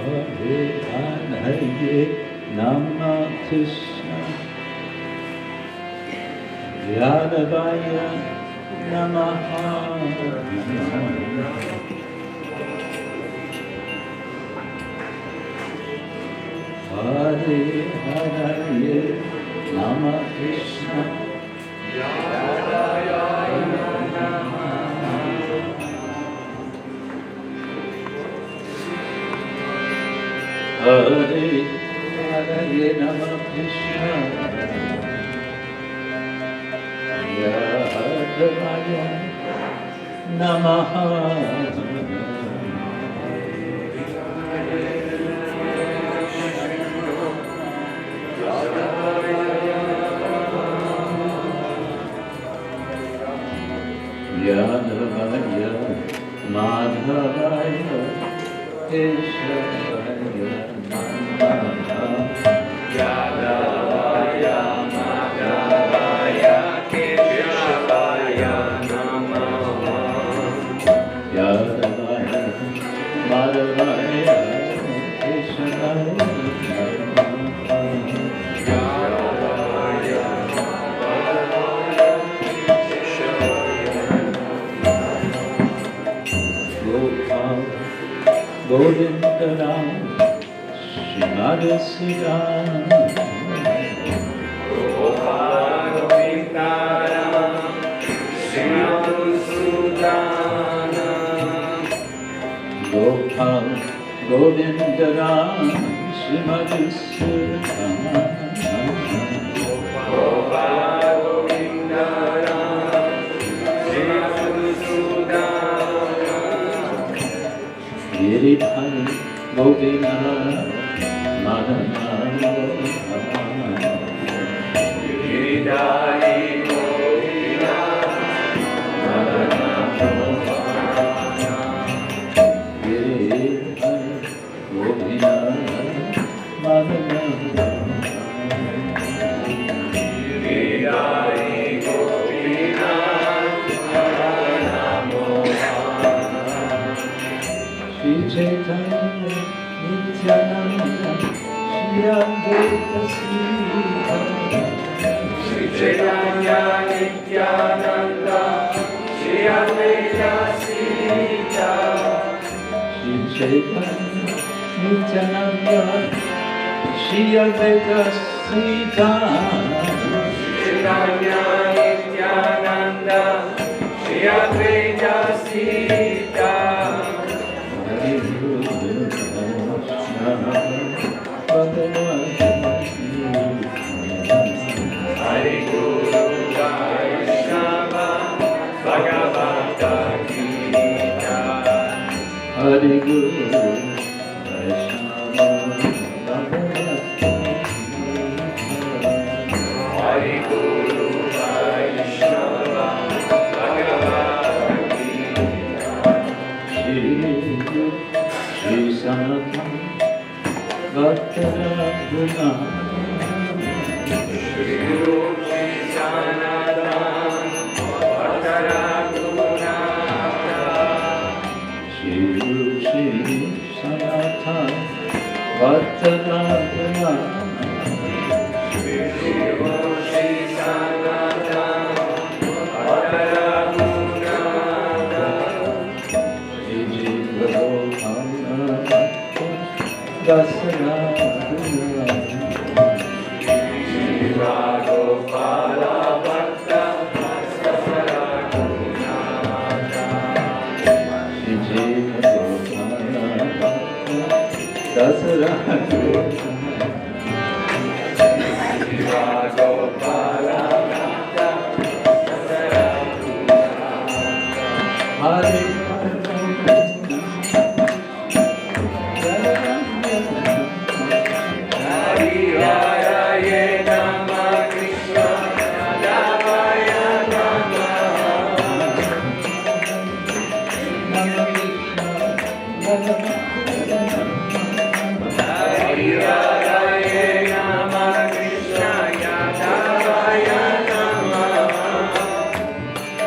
Hare Nama Krishna Yadavaya Namaha Hare Hare Nama Krishna Yadavaya Namaha Hare Hare Nama Krishna Yadavaya Namaha Yadavaya Madhavaya Keshavaya Namaha Yadavaya Madhavaya Keshavaya Namaha Yadavaya Madhavaya Keshavaya Govindaram Shimadasiram Govindaram Shimadasiram Gopal Govindaram Shimadasiram Gopal Govindaram Shimadasiram Giridhari Govina Madana Giridhari Govina Madana Giridhari Govina Madana Giridhari Govina Shri Chaitanya Nityananda Shri Advaita Sita Shri Chaitanya Nityananda Shri Advaita Sita Shri Chaitanya Nityananda Shri Advaita Sita Shri Chaitanya Nityananda Shri Advaita Sita Hare Guru Vaishnava Bhagavata Gita Hare Guru Vaishnava Bhagavata Hare Guru Vaishnava Bhagavata Gita Shri Sanatana Bhattaraguna Shri Ruchi Sanatan Bhattaraguna Shri Ruchi Sanatan Bhattaraguna Shri Ruchi Sanatan Bhattaraguna Shri Jiva Gopala Dasara Jiva Gopala Bhatta Dasara Gunata Jiva Gopala Bhatta Dasara Jiva Gopala Bhatta Dasara Hare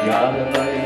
Yadavaya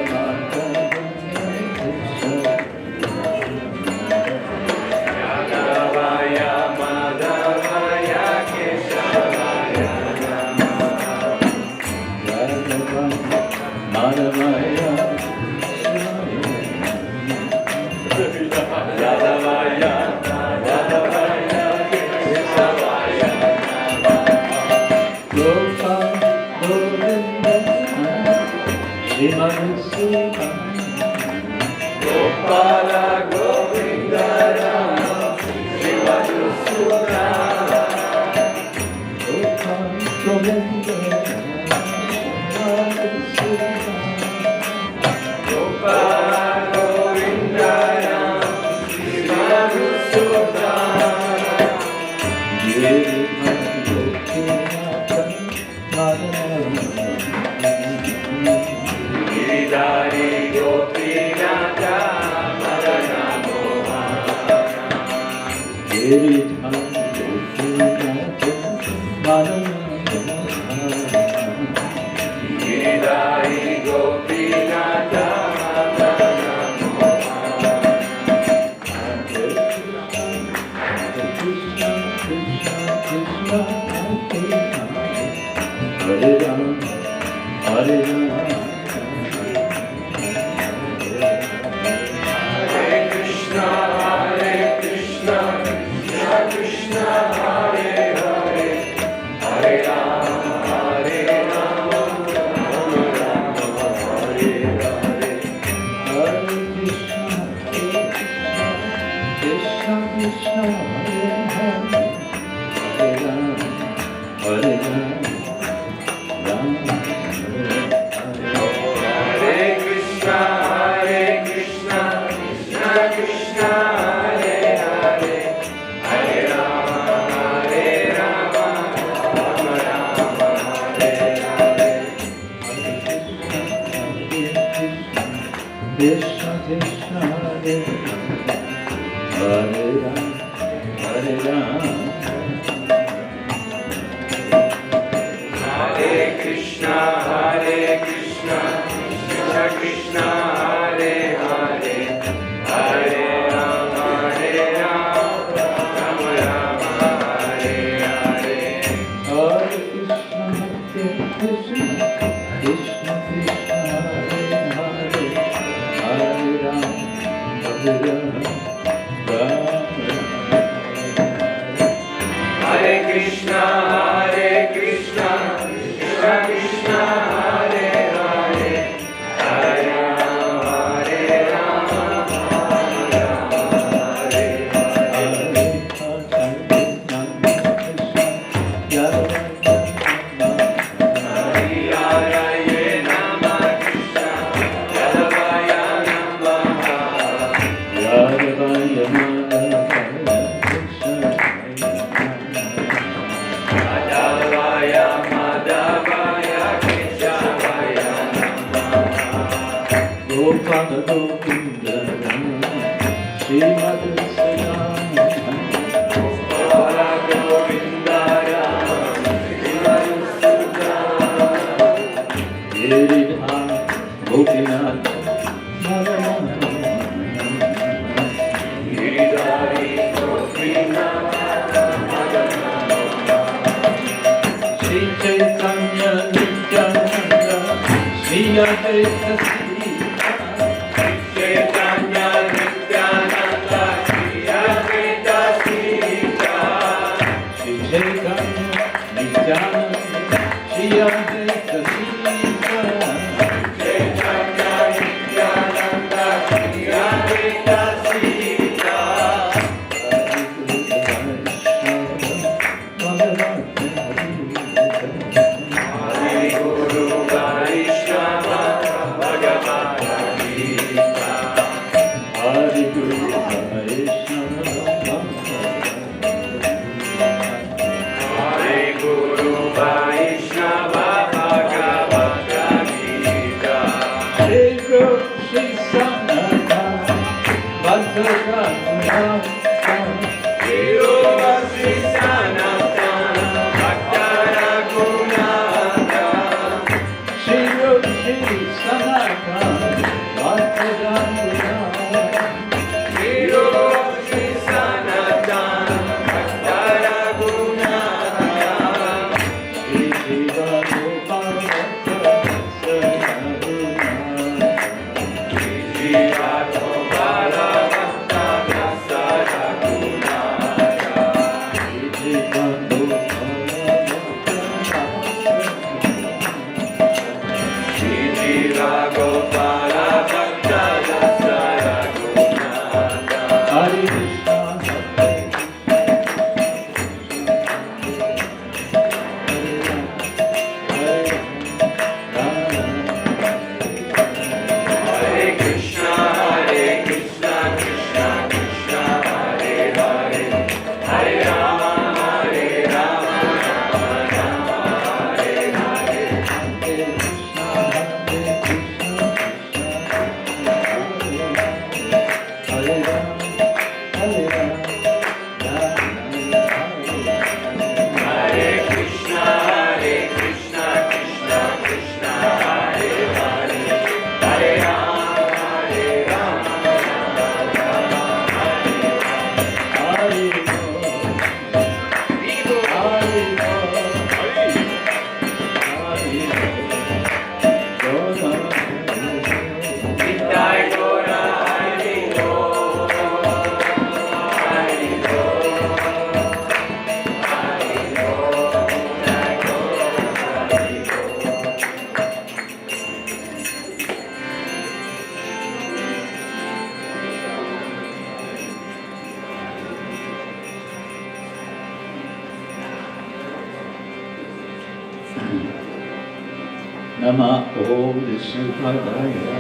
Namo Vishnupadaya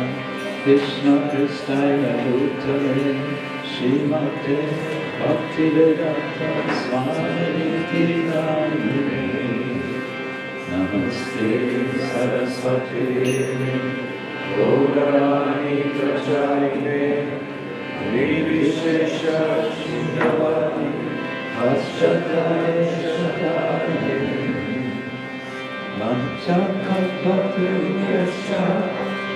Krishna Kristaya Bhutale Srimate Bhaktivedanta Swami Namine Namaste Saraswati Gora Pracharine Nirvishesha Shundavati Paschataya Shataya Manchakalpatriyascha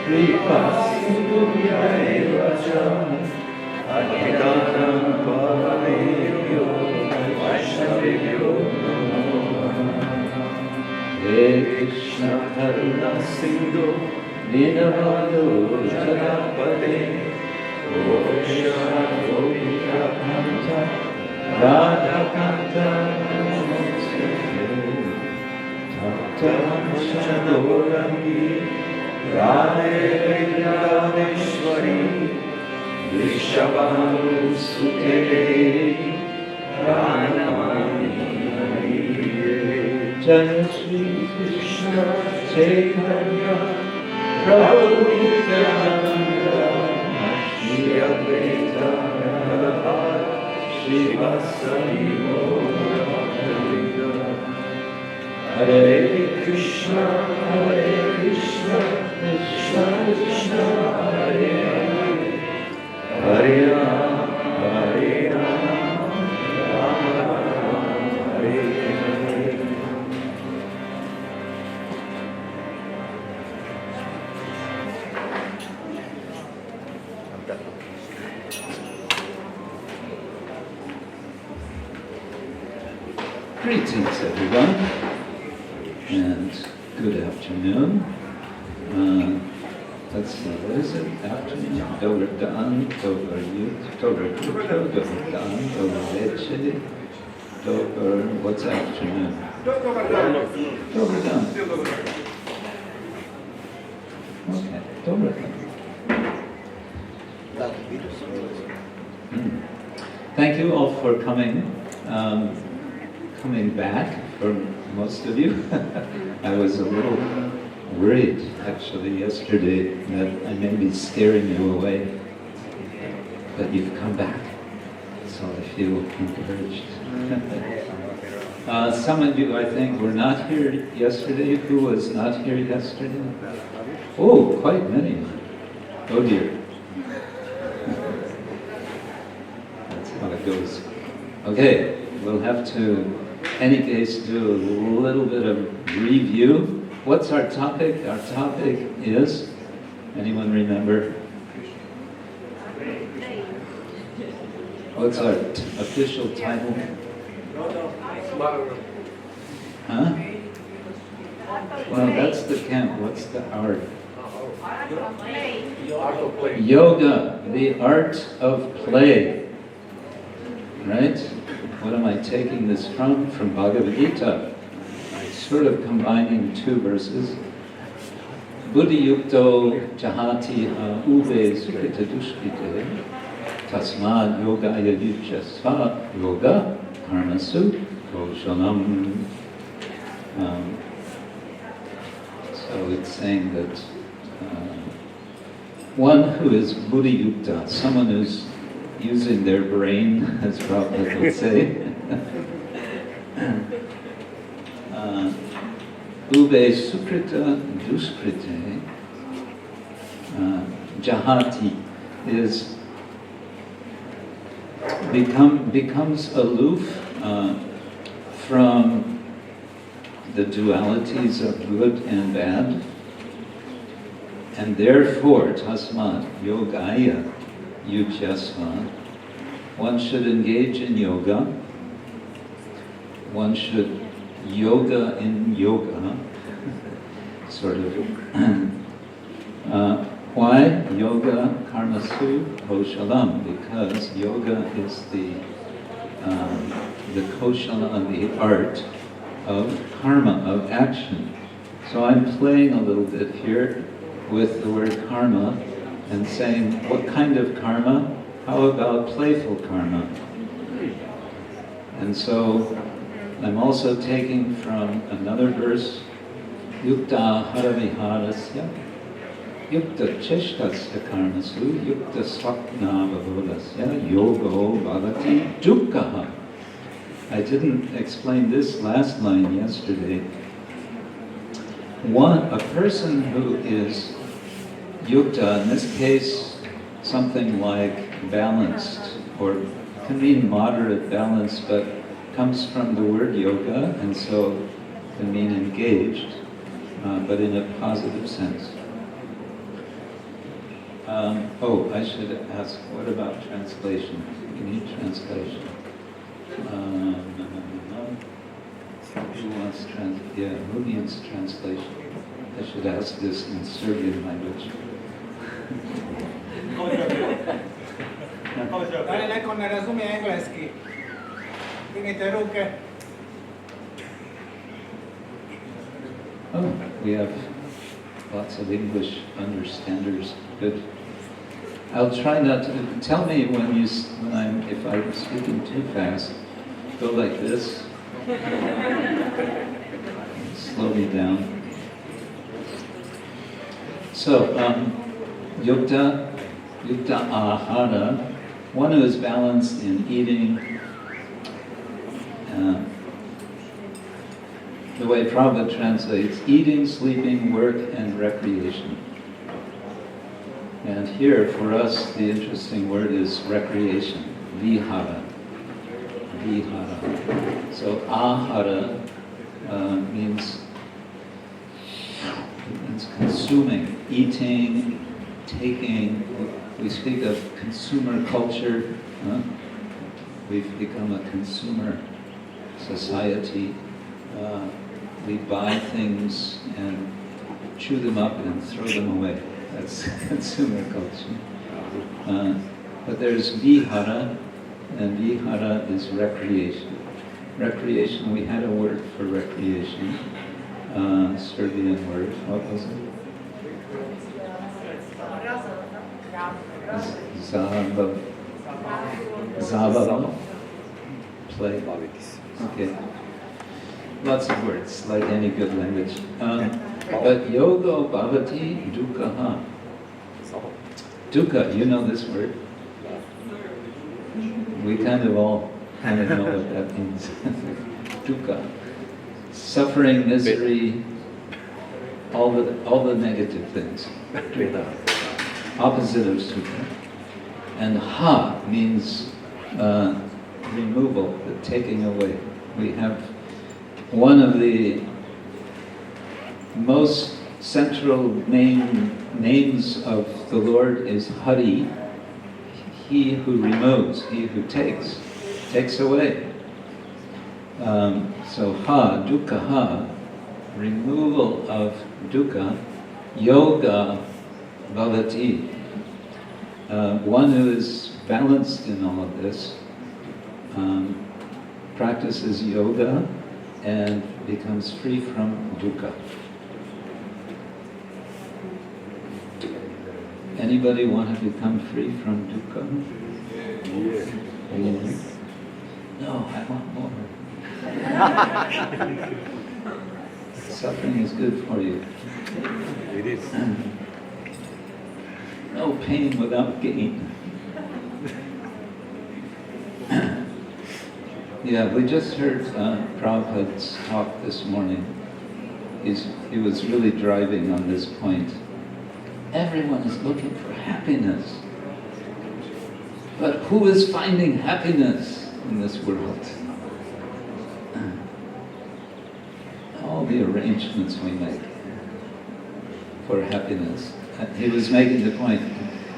Kripasindhubhya evacha Adhidanam Pavanebhyo Vaishnavebhyo Namo Namah. He Krishna Karuna Sindhu Dinabandhu Janapade Gopesha Gopika Kanta Radha Kanta Namaste Chandorangi Radhe Vrindavaneshwari Vishabhanu Sute Pranamami Jaya Shri Krishna Chaitanya Prabhu Nityananda Shri Advaita Gadadhara Shri Vasari Hare Krishna, Krishna Krishna, Hare Hare, Hare Rama, Hare Rama, Rama Rama, Hare Hare. Greetings, everyone. And good afternoon. Let's see, what is it? Afternoon. Dober Dan, Dober Yud, Dober Kuto, Dober Dan, Dober Leche, Dober, what's afternoon? Dober Dan. Okay, Dober Dan. Thank you all for coming. Coming back for most of you. I was a little worried actually yesterday that I may be scaring you away, but you've come back, so I feel encouraged. Some of you, I think, were not here yesterday. Who was not here yesterday? Oh, quite many. Oh dear. That's how it goes. Okay, we'll have to any case, do a little bit of review. What's our topic? Our topic is, anyone remember? What's our official title? Huh? Well, that's the camp. What's the art? Yoga, the art of play. Right? What am I taking this from? From Bhagavad Gita. Sort of combining two verses. Buddhi yukto jahati ube skrita dushkite tasmad yogaya yuchasva yoga karmasu koshanam. So it's saying that one who is buddhi yukta, someone who's using their brain, as Prabhupada would say. Ube sukrita duskrite jahati is becomes aloof from the dualities of good and bad, and therefore tasmat yogaya yujyasva, one should engage in yoga, one should yoga in yoga, sort of. Why? Yoga karmasu koshalam, because yoga is the koshala, the art of karma, of action. So I'm playing a little bit here with the word karma and saying, what kind of karma? How about playful karma? And so I'm also taking from another verse yukta haraviharasya, yukta cheshtasya karmasu, yukta swapna vavodasya, yogo bhavati dukkha. I didn't explain this last line yesterday. A person who is yukta, in this case, something like balanced, or can mean moderate balance, but comes from the word yoga, and so can mean engaged, but in a positive sense. I should ask, what about translation? You need translation. Who wants who needs translation? I should ask this in Serbian language. Oh, we have lots of English understanders. Good. I'll try not to. Tell me if I'm speaking too fast. Go like this. Slow me down. So, yukta ahara, one who is balanced in eating. The way Prabhupada translates, eating, sleeping, work, and recreation. And here, for us, the interesting word is recreation, vihara. Vihara. So ahara means consuming, eating, taking. We speak of consumer culture. We've become a consumer society. We buy things and chew them up and throw them away. That's consumer culture. But there's vihara, and vihara is recreation. Recreation, we had a word for recreation, Serbian word. What was it? Zabava. Play. Okay. Lots of words, like any good language. But yoga bhavati dukkha. Dukkha, you know this word? We all know what that means. Dukkha. Suffering, misery, all the negative things. Opposite of sukha. And ha means removal, the taking away. We have one of the most central names of the Lord is Hari, he who removes, he who takes away. So ha, dukkha ha, removal of dukkha, yoga bhavati. One who is balanced in all of this, practices yoga and becomes free from dukkha. Anybody want to become free from dukkha? Yes. No, I want more. Suffering is good for you. It is. No pain without gain. Yeah, we just heard Prabhupada's talk this morning. He was really driving on this point. Everyone is looking for happiness. But who is finding happiness in this world? All the arrangements we make for happiness. He was making the point,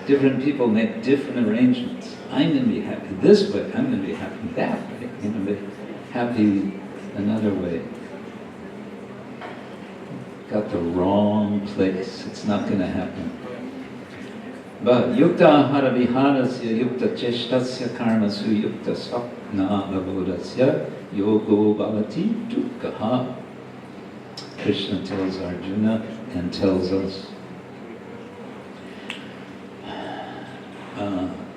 different people make different arrangements. I'm going to be happy this way, I'm going to be happy that way, I'm going to be happy another way. Got the wrong place, it's not going to happen. But yukta haraviharasya yukta cheshtasya karmasu yukta sapna vavodasya yogo bhavati dukkha. Krishna tells Arjuna and tells us.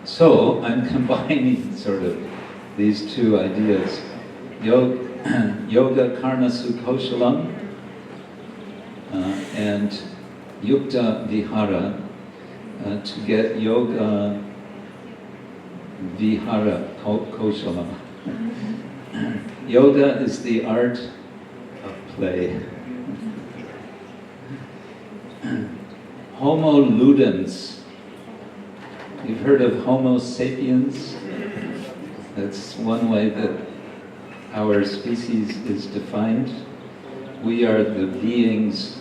So I'm combining sort of these two ideas. Yoga karmasu koshalam, and Yukta Vihara to get Yoga Vihara Koshala. Yoga is the art of play. Homo ludens. You've heard of Homo sapiens? That's one way that our species is defined. We are the beings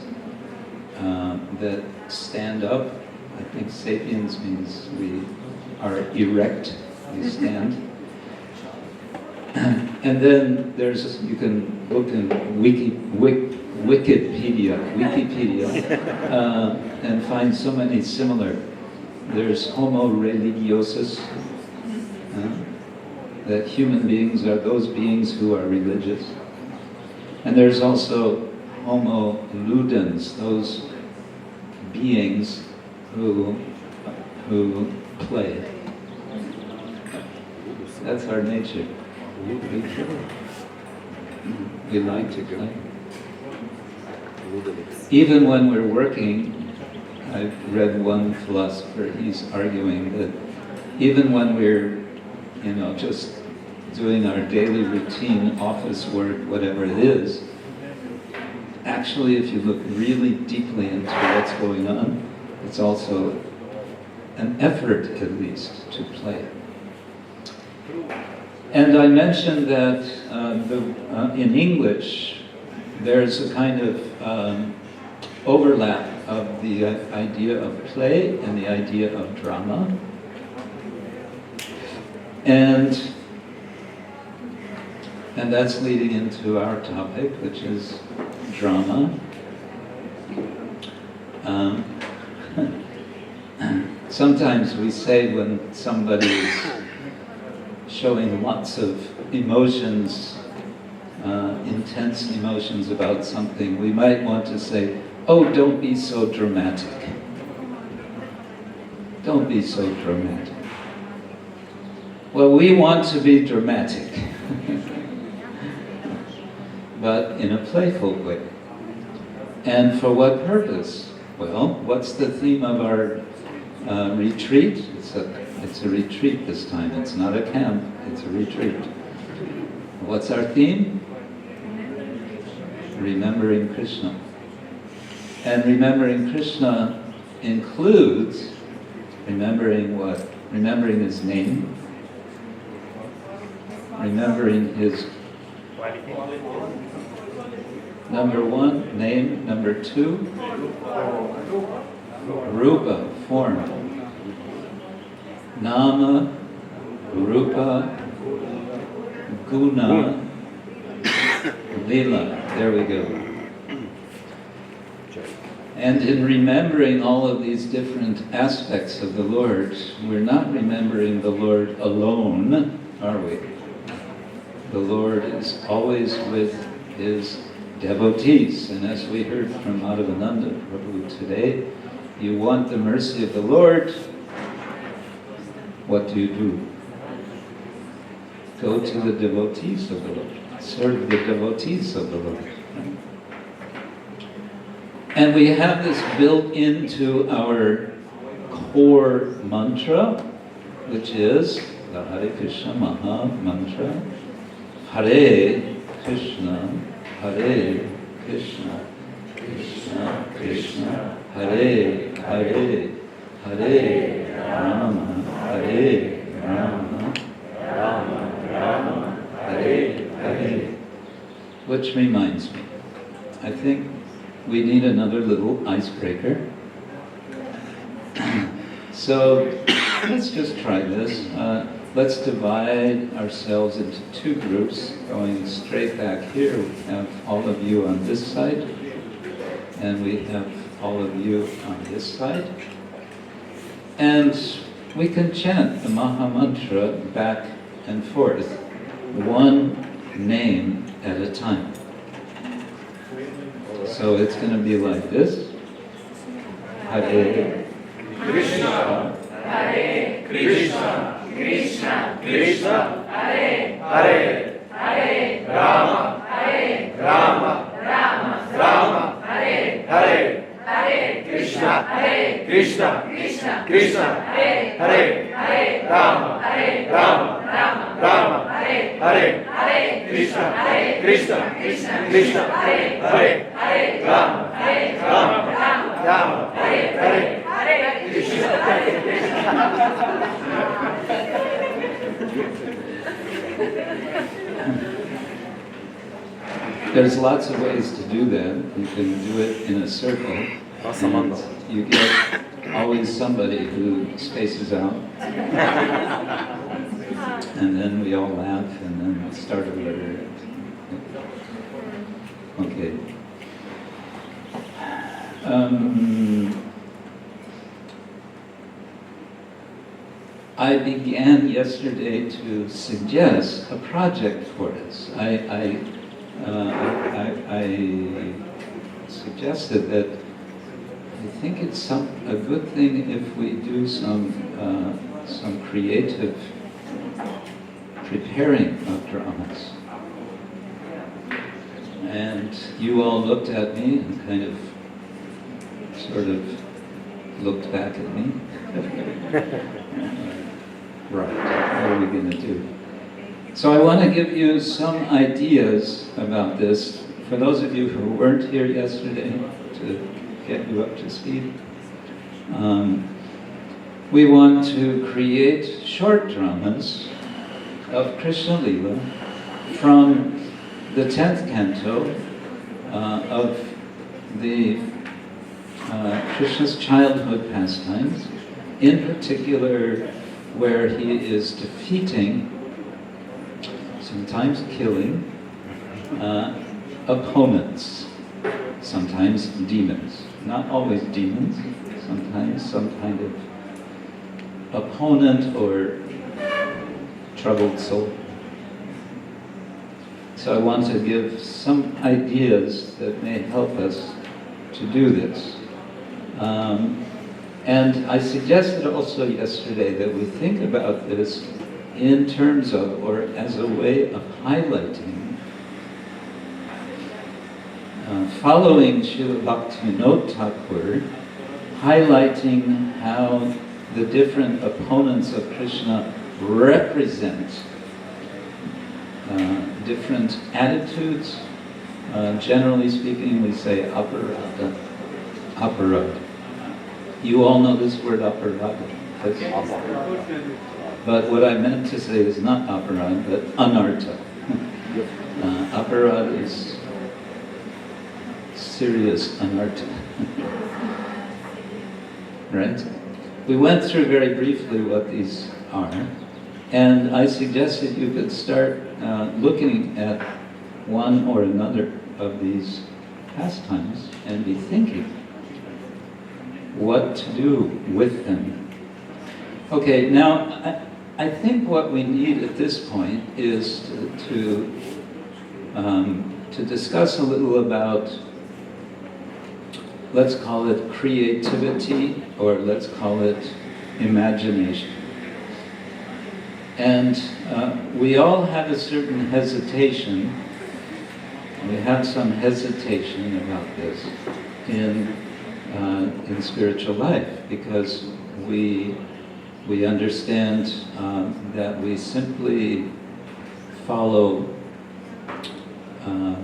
that stand up. I think sapiens means we are erect, we stand. And then you can look in Wikipedia, and find so many similar. There's Homo religiosus, that human beings are those beings who are religious. And there's also Homo ludens, those beings who play. That's our nature. We like to play. Even when we're working, I've read one philosopher, he's arguing that even when we're, just doing our daily routine, office work, whatever it is, actually if you look really deeply into what's going on, it's also an effort at least to play. And I mentioned that in English there's a kind of overlap of the idea of play and the idea of drama. And that's leading into our topic, which is drama. Sometimes we say when somebody is showing lots of emotions, intense emotions about something, we might want to say, "Oh, don't be so dramatic. Don't be so dramatic." Well, we want to be dramatic, but in a playful way. And for what purpose? Well, what's the theme of our retreat? It's a retreat this time. It's not a camp, it's a retreat. What's our theme? Remembering Krishna. And remembering Krishna includes remembering what? Remembering his name, remembering his number one, name, number two, rupa, form, nama, rupa, guna, lila. There we go. And in remembering all of these different aspects of the Lord, we're not remembering the Lord alone, are we? The Lord is always with his devotees. And as we heard from Madhavananda Prabhu today, you want the mercy of the Lord, what do? Go to the devotees of the Lord. Serve the devotees of the Lord. And we have this built into our core mantra, which is the Hare Krishna Maha Mantra. Hare Krishna, Hare Krishna, Krishna Krishna, Hare Hare, Hare Rama, Hare Rama, Rama Rama, Hare Hare. Which reminds me, I think we need another little icebreaker. So let's just try this. Let's divide ourselves into two groups. Going straight back here, we have all of you on this side, and we have all of you on this side. And we can chant the Maha Mantra back and forth, one name at a time. So it's going to be like this. Hare Krishna, Hare Krishna, Krishna Krishna, Hare Hare, Hare Rama, Hare Rama, Rama Rama, Hare Hare, Hare Krishna, Hare Krishna, Krishna Krishna, Hare Hare, Hare Rama, Hare Rama, Rama Rama, Hare Hare, Hare Krishna, Hare Krishna, Krishna Krishna, Hare Hare, Hare Rama, Hare Rama, Rama Rama, Hare Hare, Hare Krishna, Hare Krishna. There's lots of ways to do that. You can do it in a circle. And you get always somebody who spaces out. And then we all laugh and then we start over. Okay. I began yesterday to suggest a project for us. I suggested that I think it's a good thing if we do some creative preparing of dramas. And you all looked at me and kind of sort of looked back at me. Right, what are we going to do? So I want to give you some ideas about this. For those of you who weren't here yesterday, to get you up to speed, we want to create short dramas of Krishna Lila from the 10th canto of the Krishna's childhood pastimes, in particular where he is defeating, sometimes killing, opponents, sometimes demons. Not always demons, sometimes some kind of opponent or troubled soul. So I want to give some ideas that may help us to do this. And I suggested also yesterday that we think about this in terms of, or as a way of highlighting, following Srila Bhaktivinoda Thakur, highlighting how the different opponents of Krishna represent different attitudes. Generally speaking, we say aparada. Aparada. You all know this word aparada. But what I meant to say is not aparad, but anartha. Aparad is serious anartha. Right? We went through very briefly what these are, and I suggested you could start looking at one or another of these pastimes and be thinking what to do with them. Okay, now I think what we need at this point is to discuss a little about, let's call it creativity, or let's call it imagination. And we all have a certain hesitation. We have some hesitation about this in spiritual life, because we understand that we simply follow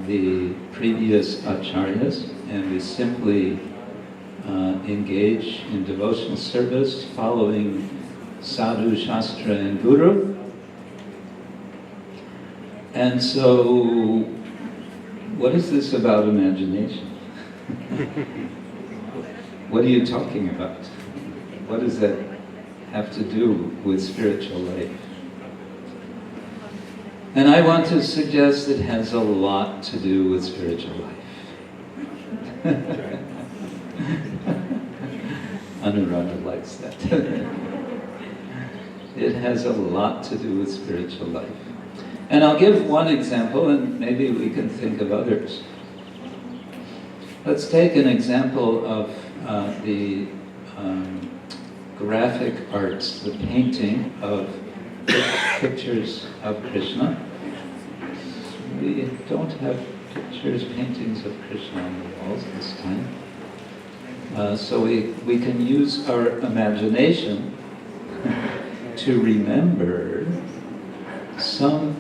the previous acharyas, and we simply engage in devotional service following sadhu, shastra, and guru. And so, what is this about imagination? What are you talking about? What does that have to do with spiritual life? And I want to suggest it has a lot to do with spiritual life. Anuradha likes that. It has a lot to do with spiritual life. And I'll give one example, and maybe we can think of others. Let's take an example of the graphic arts, the painting of pictures of Krishna. We don't have pictures, paintings of Krishna on the walls this time. So we can use our imagination to remember some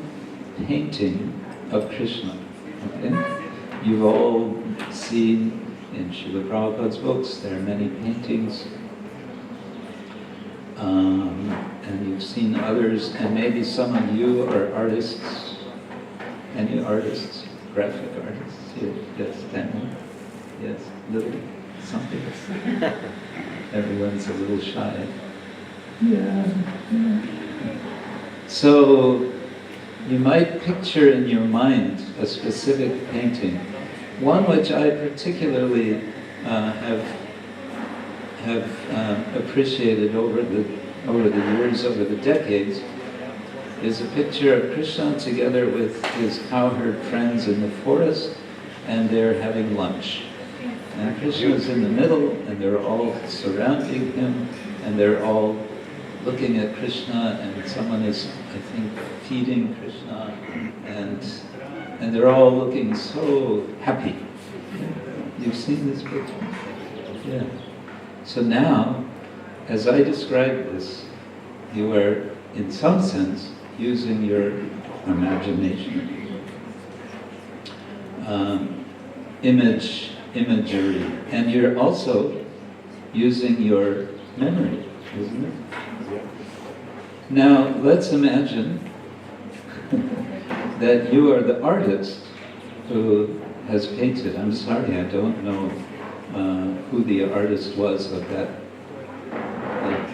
painting of Krishna. Okay? You've all seen in Srila Prabhupada's books, there are many paintings, and you've seen others, and maybe some of you are artists. Any artists? Graphic artists? Yes, Daniel? Yes, little something. Everyone's a little shy. Yeah. So you might picture in your mind a specific painting, one which I particularly have appreciated over the years, over the decades, is a picture of Krishna together with his cowherd friends in the forest, and they're having lunch. And Krishna's in the middle, and they're all surrounding him, and they're all looking at Krishna, and someone is, I think, feeding Krishna, and they're all looking so happy. You've seen this picture? Yeah. So now, as I describe this, you are, in some sense, using your imagination, imagery, and you're also using your memory, isn't it? Now, let's imagine that you are the artist who has painted. I'm sorry, I don't know who the artist was of that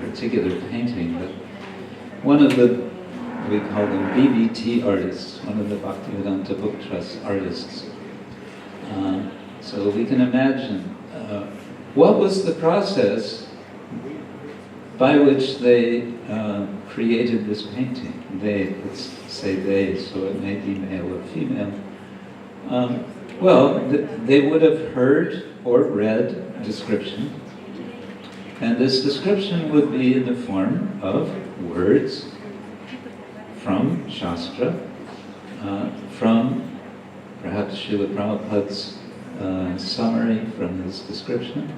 particular painting, but one of the, we call them BBT artists, one of the Bhaktivedanta Book Trust artists. So we can imagine what was the process by which they created this painting. They, let's say they, so it may be male or female. Well, they would have heard or read description, and this description would be in the form of words from Shastra, from perhaps Srila Prabhupada's summary from his description.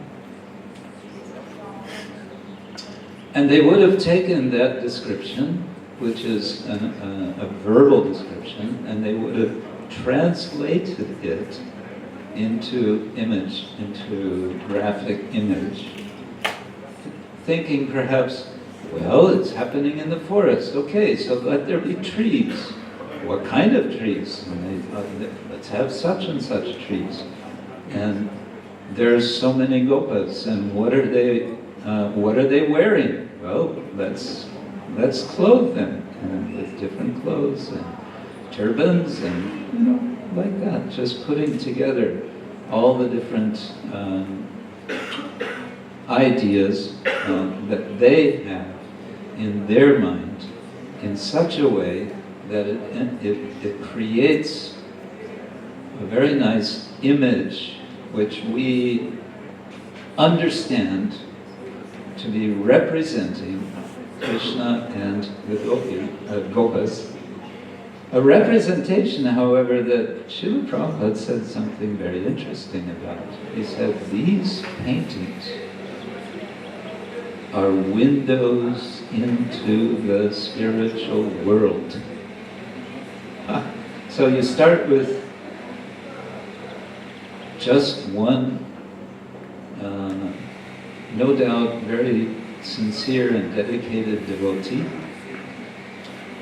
And they would have taken that description, which is a verbal description, and they would have translated it into image, into graphic image, thinking perhaps, well, it's happening in the forest. Okay, so let there be trees. What kind of trees? And they thought, let's have such and such trees. And there's so many gopas, and what are they wearing? Well, let's clothe them with different clothes and turbans and like that. Just putting together all the different ideas that they have in their mind in such a way that it creates a very nice image which we understand to be representing Krishna and the gopas. A representation, however, that Srila Prabhupada said something very interesting about. He said, these paintings are windows into the spiritual world. So you start with just one, no doubt very sincere and dedicated devotee,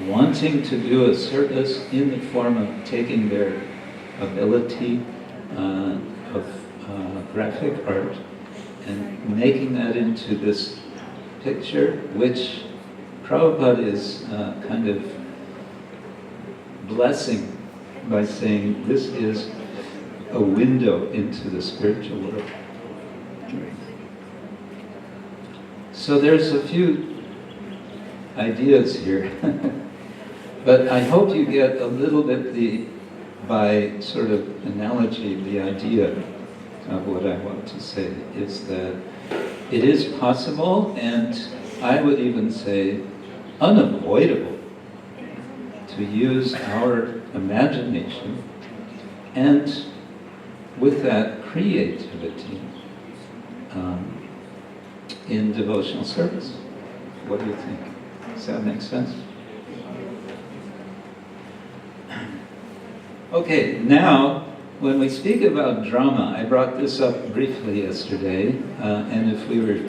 wanting to do a service in the form of taking their ability of graphic art and making that into this picture, which Prabhupada is kind of blessing by saying this is a window into the spiritual world. So there's a few ideas here, but I hope you get a little bit by sort of analogy, the idea of what I want to say is that it is possible, and I would even say unavoidable, to use our imagination and with that creativity in devotional service. What do you think? Does that make sense? Okay, now, when we speak about drama, I brought this up briefly yesterday, and if we were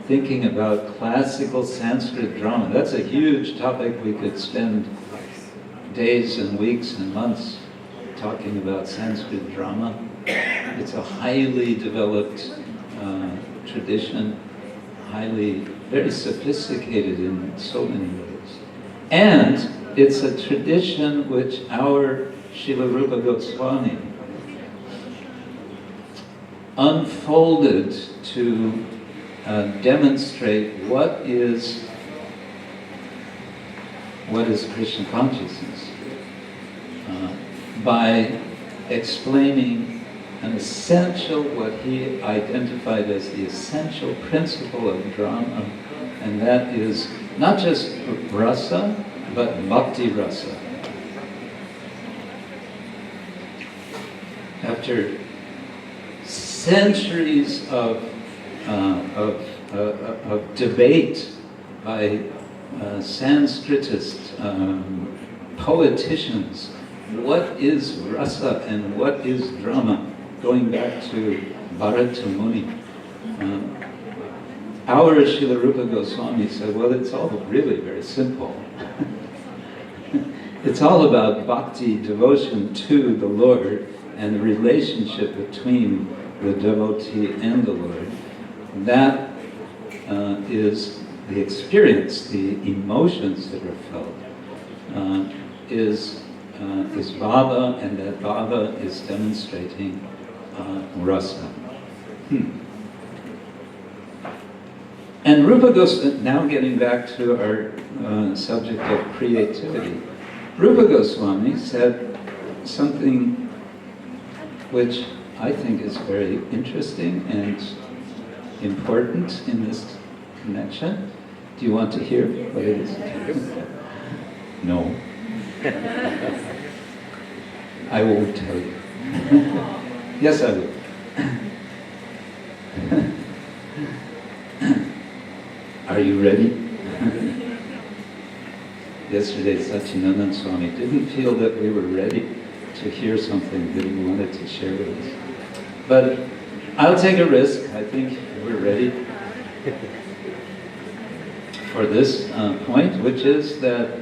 thinking about classical Sanskrit drama, that's a huge topic. We could spend days and weeks and months talking about Sanskrit drama. It's a highly developed tradition, very sophisticated in so many ways. And it's a tradition which our Srila Rupa Goswami unfolded to demonstrate what is Krishna consciousness by explaining an essential, what he identified as the essential principle of drama, and that is not just rasa, but bhakti rasa. After centuries of debate by Sanskritist poeticians, what is rasa and what is drama, going back to Bharata Muni. Our Srila Rupa Goswami said, well, it's all really very simple. It's all about bhakti, devotion to the Lord, and the relationship between the devotee and the Lord. That is the experience, the emotions that are felt, is bhava, and that bhava is demonstrating rasa. And Rupa Goswami, now getting back to our subject of creativity, Rupa Goswami said something which I think is very interesting and important in this connection. Do you want to hear what it is? No. I won't tell you. Yes, I will. Are you ready? Yesterday, Satchidananda Swami didn't feel that we were ready to hear something that he wanted to share with us. But I'll take a risk. I think we're ready for this point, which is that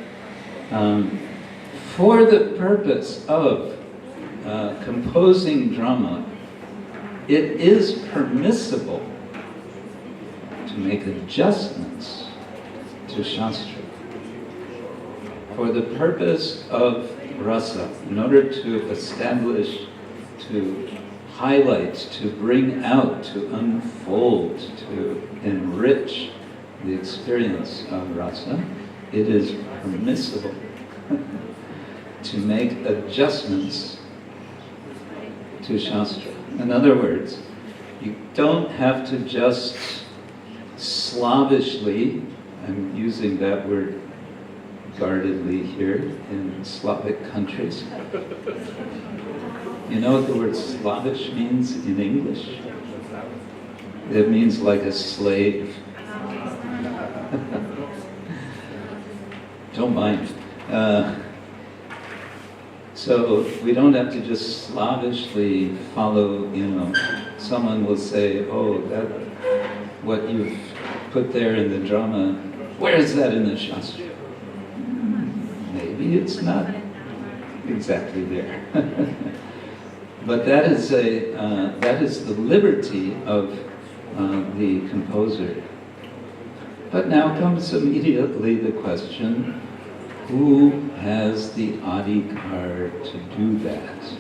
for the purpose of composing drama, it is permissible to make adjustments to Shastra. For the purpose of rasa, in order to establish, to highlight, to bring out, to unfold, to enrich the experience of rasa, it is permissible to make adjustments to Shastra. In other words, you don't have to just slavishly, I'm using that word guardedly here in Slavic countries. You know what the word slavish means in English? It means like a slave. Don't mind. So we don't have to just slavishly follow, someone will say, oh, that what you've put there in the drama, where is that in the Shastra? Maybe it's not exactly there. But that is the liberty of the composer. But now comes immediately the question, who has the adhikar to do that?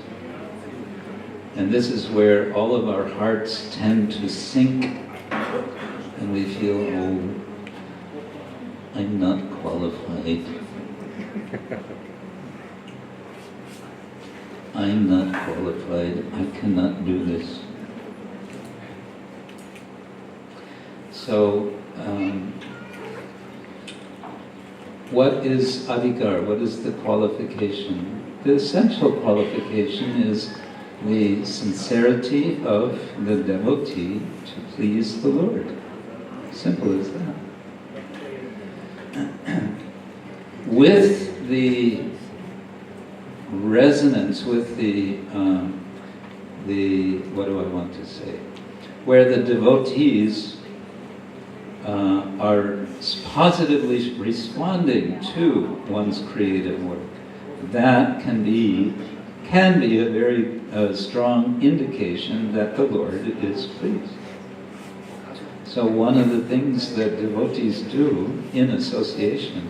And this is where all of our hearts tend to sink, and we feel, oh, I'm not qualified. I'm not qualified, I cannot do this. So, what is adhikar? What is the qualification? The essential qualification is the sincerity of the devotee to please the Lord. Simple as that. With the resonance, with the what do I want to say? Where the devotees are positively responding to one's creative work, that can be a very strong indication that the Lord is pleased. So one of the things that devotees do in association,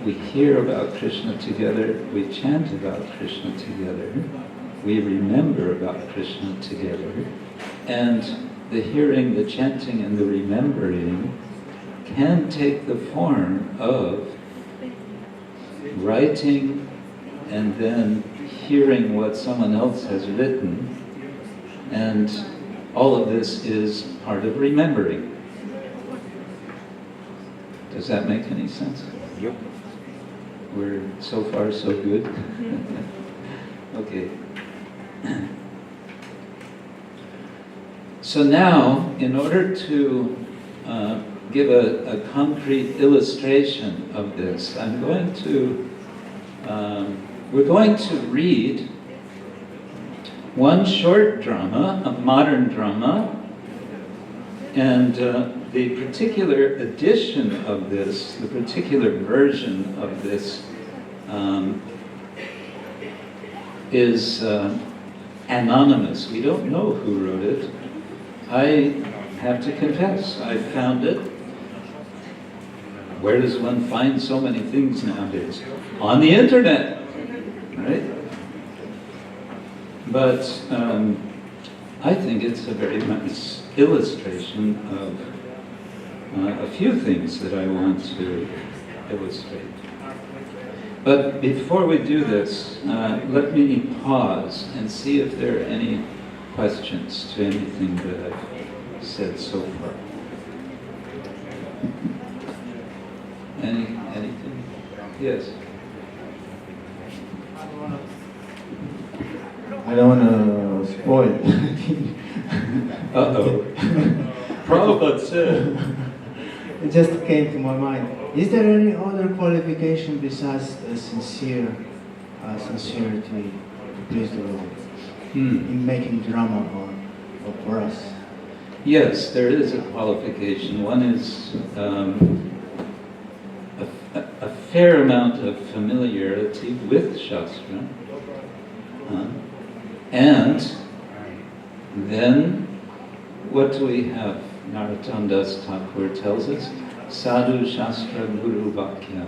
we hear about Krishna together, we chant about Krishna together, we remember about Krishna together, and the hearing, the chanting, and the remembering can take the form of writing and then hearing what someone else has written, and all of this is part of remembering. Does that make any sense? Yep. We're so far so good. Okay. So now, in order to give a concrete illustration of this, we're going to read one short drama, a modern drama, and the particular edition of this, the particular version of this is anonymous. We don't know who wrote it. I have to confess, I found it. Where does one find so many things nowadays? On the internet, right? But I think it's a very nice illustration of a few things that I want to illustrate. But before we do this, let me pause and see if there are any questions to anything that I've said so far. Anything? Yes? I don't want to spoil. Uh-oh. Prabhupada said. It just came to my mind. Is there any other qualification besides sincerity to please the Lord in making drama or for us? Yes, there is a qualification. One is a fair amount of familiarity with Shastra. And then, what do we have? Narottam Das Thakur tells us, Sadhu Shastra Guru Vakya,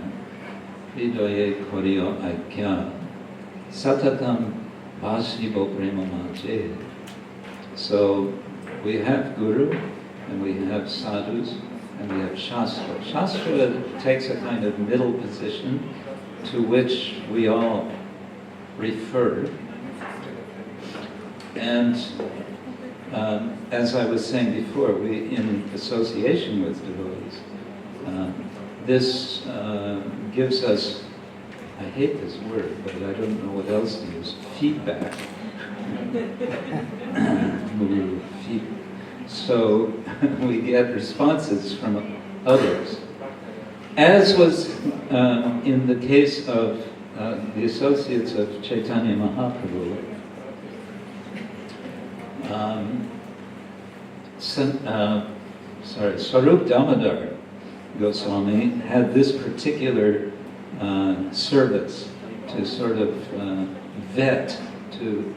Hridaye Koryo Aikya, Satatam Bhashibo Premamaje. So, we have Guru, and we have Sadhus, and we have Shastra. Shastra takes a kind of middle position to which we all refer. And as I was saying before, we, in association with devotees, this gives us, I hate this word, but I don't know what else to use, feedback. So we get responses from others. As was in the case of the associates of Chaitanya Mahaprabhu, Swarup Damodar Goswami had this particular service to sort of vet, to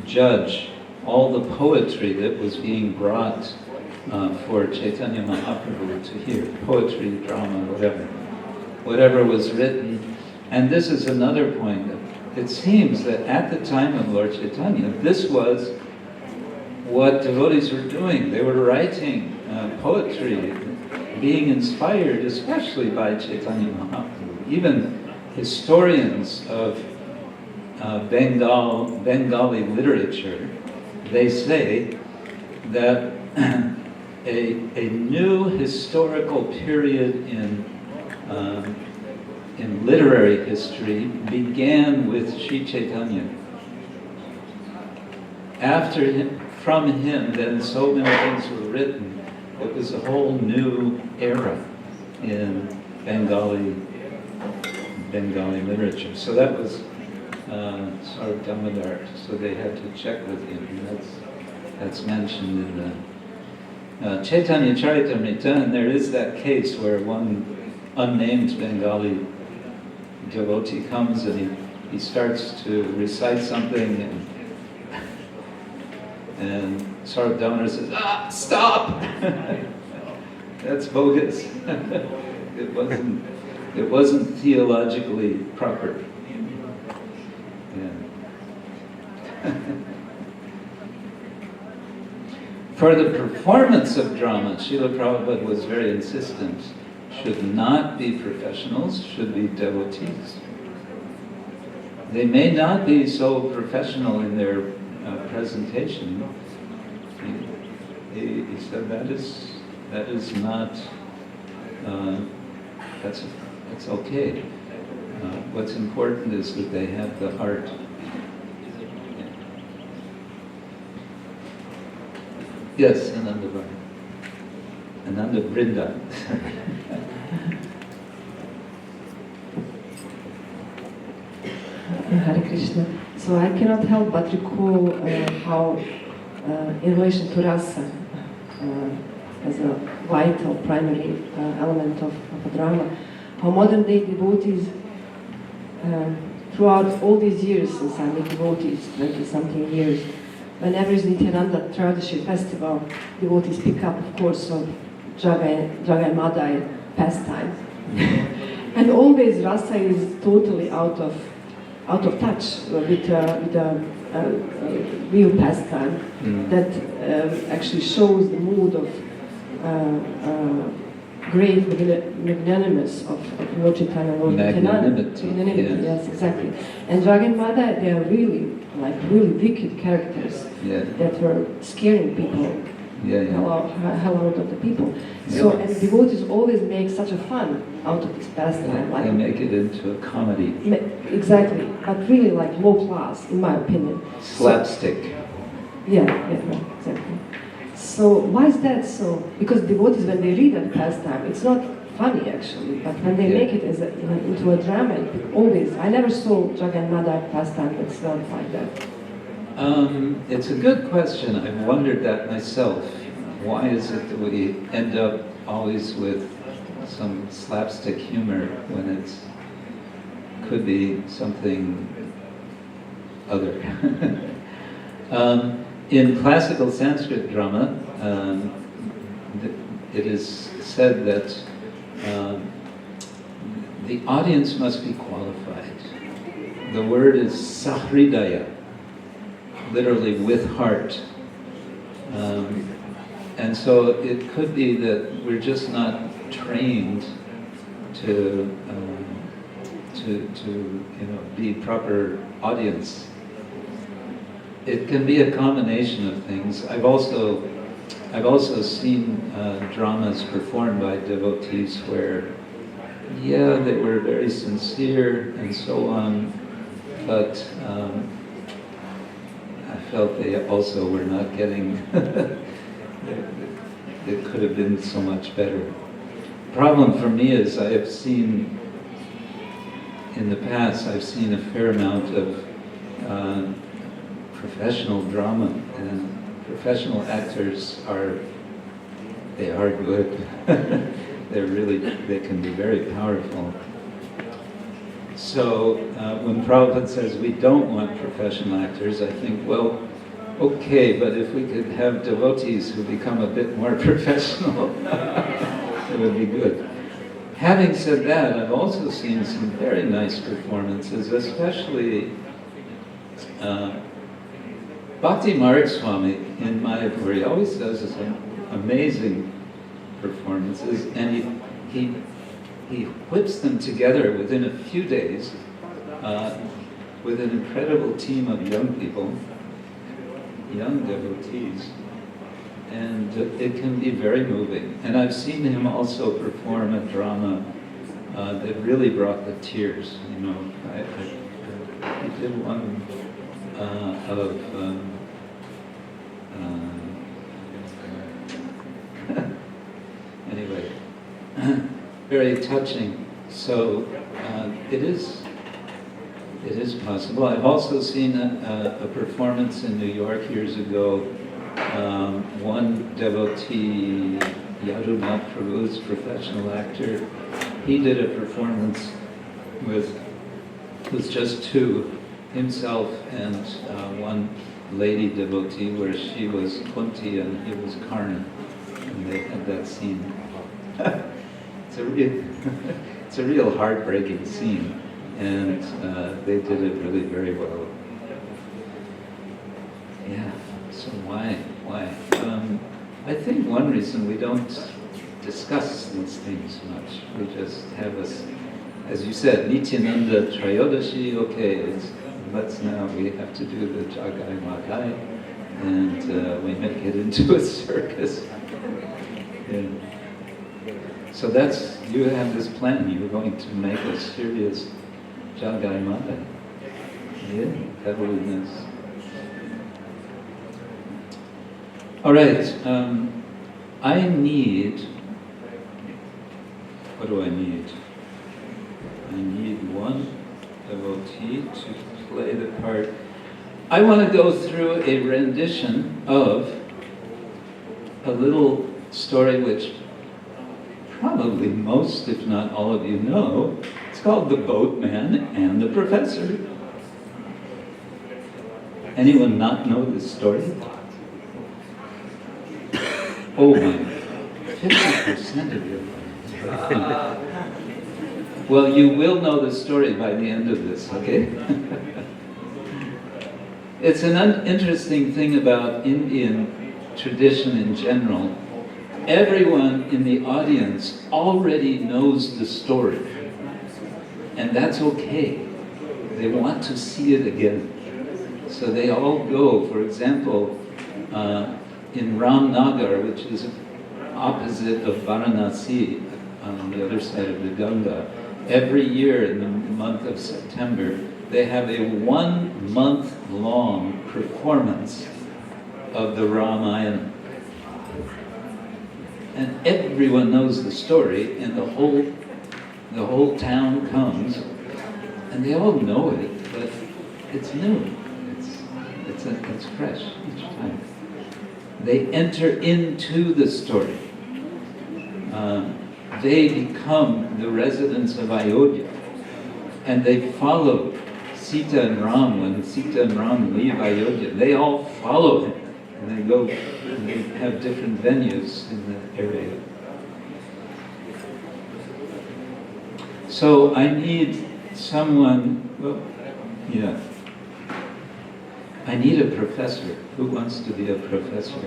judge all the poetry that was being brought for Chaitanya Mahaprabhu to hear, poetry, drama, whatever was written. And this is another point. It seems that at the time of Lord Chaitanya, this was what devotees were doing. They were writing poetry, being inspired especially by Chaitanya Mahaprabhu. Even historians of Bengali literature, they say that a new historical period in literary history began with Sri Chaitanya after him, from him, then so many things were written. It was a whole new era in Bengali literature. So that was sort of Damodar. So they had to check with him. That's mentioned in the Chaitanya Charitamrita, and there is that case where one unnamed Bengali devotee comes and he starts to recite something, and Sarv Damodar says, stop! That's bogus. It wasn't theologically proper. Yeah. For the performance of drama, Srila Prabhupada was very insistent. Should not be professionals, should be devotees. They may not be so professional in their presentation. He said that is not, that's okay. What's important is that they have the heart. Yes, Ananda Bhai. Ananda Brinda. Hare Krishna. So I cannot help but recall how, in relation to rasa, as a vital, primary element of a drama, how modern day devotees, throughout all these years, since I'm a devotee, 20-something years, whenever is Nityananda Tradashi festival, devotees pick up, of course, of Jagai and Madai pastime. And always rasa is totally out of touch with real pastime that actually shows the mood of great magnanimous of Lord Chaitanya and Lord Nityananda. Magnanimity, yes, exactly. And Jagai and Madai, they are really wicked characters that were scaring people. Hell out of the people. So, and devotees always make such a fun out of this pastime. They make it into a comedy. Exactly, but really like low class, in my opinion. Slapstick. Exactly. So why is that so? Because devotees, when they read that pastime, it's not funny actually, but when they make it as into a drama, always. I never saw Jagai and Madai pastime that's not like that. It's a good question. I've wondered that myself. Why is it that we end up always with some slapstick humor when it could be something other? In classical Sanskrit drama, it is said that the audience must be qualified. The word is sahridaya, literally with heart. And so it could be that we're just not trained to be proper audience. It can be a combination of things. I've also seen dramas performed by devotees where, they were very sincere and so on, but I felt they also were not getting, it could have been so much better. The problem for me is I have seen, in the past, I've seen a fair amount of professional drama, and professional actors are good. They can be very powerful. So when Prabhupada says we don't want professional actors, I think, well, okay, but if we could have devotees who become a bit more professional, it would be good. Having said that, I've also seen some very nice performances, especially Bhakti Marg Swami in Mayapur. He always does some amazing performances, and he whips them together within a few days with an incredible team of young people, young devotees, and it can be very moving. And I've seen him also perform a drama that really brought the tears. He did one of Anyway, very touching. So it is possible. I've also seen a performance in New York years ago. One devotee, Yadunath Prabhu's professional actor, he did a performance with just two, himself and one lady devotee, where she was Kunti and he was Karna, and they had that scene. It's a real heartbreaking scene, and they did it really very well. Yeah. So why? I think one reason we don't discuss these things much. We just have us, as you said, Nityananda Trayodashi. Okay, we have to do the Jagai Madai, and we make it into a circus. Yeah. So you have this plan. You're going to make a serious Jagai Madai. Yeah, that would be nice. All right, what do I need? I need one devotee to play the part. I want to go through a rendition of a little story which probably most, if not all of you know. It's called The Boatman and the Professor. Anyone not know this story? Oh my, 50% of you. Well, you will know the story by the end of this, okay? It's an interesting thing about Indian tradition in general. Everyone in the audience already knows the story, and that's okay. They want to see it again. So they all go, for example, in Ramnagar, which is opposite of Varanasi, on the other side of the Ganga, every year in the month of September, they have a 1 month long performance of the Ramayana. And everyone knows the story, and the whole town comes, and they all know it, but it's new. It's fresh each time. They enter into the story. They become the residents of Ayodhya, and they follow Sita and Ram. When Sita and Ram leave Ayodhya, they all follow him, and they go and they have different venues in the area. So I need someone, I need a professor. Who wants to be a professor?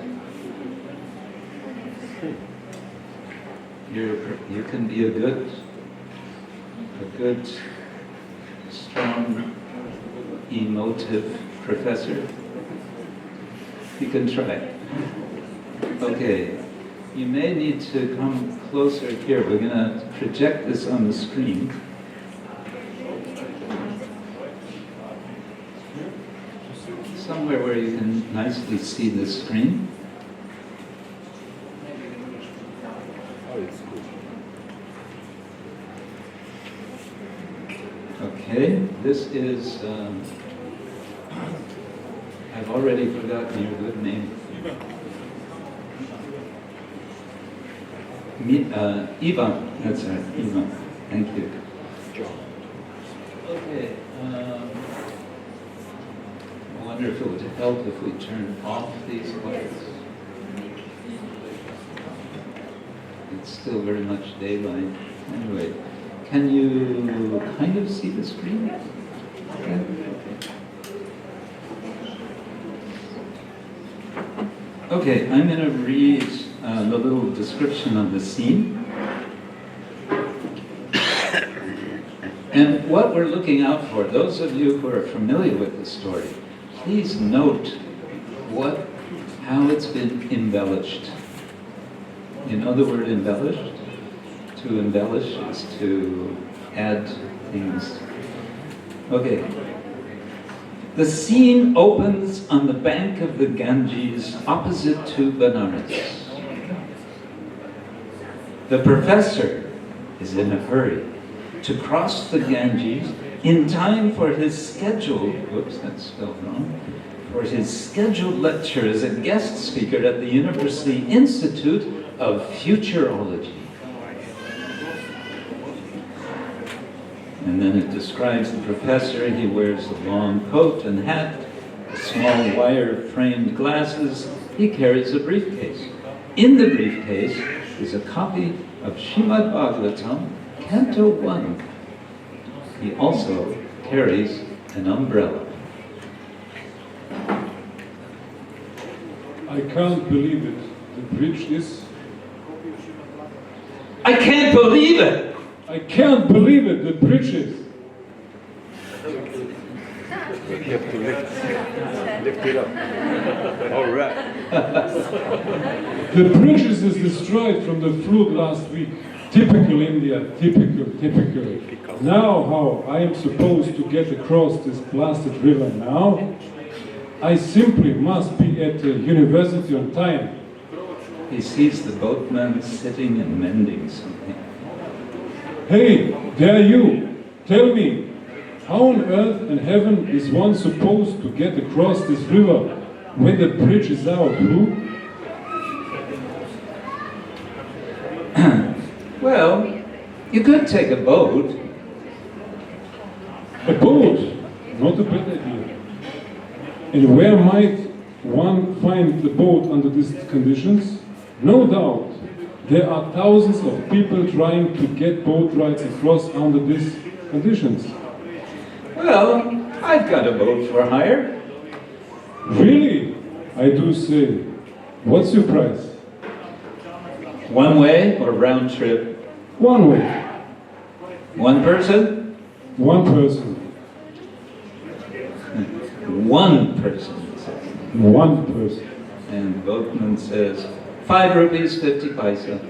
You can be a good, strong, emotive professor. You can try. Okay, you may need to come closer here. We're going to project this on the screen. Somewhere where you can nicely see the screen. Okay, this is, I've already forgotten your good name. Ivan, that's right, Ivan. Thank you. Okay, I wonder if it would help if we turn off these lights. It's still very much daylight. Anyway, can you kind of see the screen? Okay. Okay, I'm going to read the little description of the scene. And what we're looking out for, those of you who are familiar with the story, please note how it's been embellished. You know the word embellished? To embellish is to add things. Okay. The scene opens on the bank of the Ganges opposite to Benares. The professor is in a hurry to cross the Ganges in time for his scheduled, whoops, that's spelled wrong, for his scheduled lecture as a guest speaker at the University Institute of Futurology. And then it describes the professor. He wears a long coat and hat, small wire-framed glasses. He carries a briefcase. In the briefcase is a copy of Srimad Bhagavatam, Canto 1. He also carries an umbrella. I can't believe it. The bridge is... I can't believe it! I can't believe it. The bridge is... You have to lift it up. All right. The bridges is destroyed from the flood last week. Typical India, typical. Now how I am supposed to get across this blasted river now? I simply must be at the university on time. He sees the boatman sitting and mending something. Hey, there you! Tell me, how on earth and heaven is one supposed to get across this river when the bridge is out, who? Well, you could take a boat. A boat? Not a bad idea. And where might one find the boat under these conditions? No doubt, there are thousands of people trying to get boat rides across under these conditions. Well, I've got a boat for hire. Really? I do say. What's your price? One way or round trip? One way. One person? One person. One person, he says. One person. And the boatman says, 5 rupees, 50 paisa.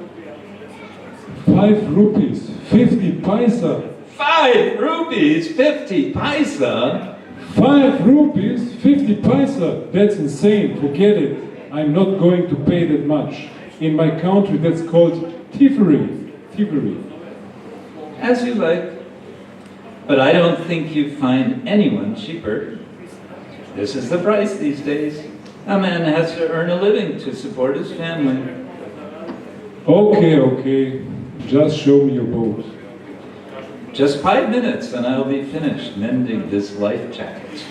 5 rupees, 50 paisa. 5 rupees, 50 paisa? 5 rupees, 50 paisa. That's insane. Forget it. I'm not going to pay that much. In my country, that's called thievery. As you like. But I don't think you find anyone cheaper. This is the price these days. A man has to earn a living to support his family. Okay. Just show me your boat. Just 5 minutes and I'll be finished mending this life jacket.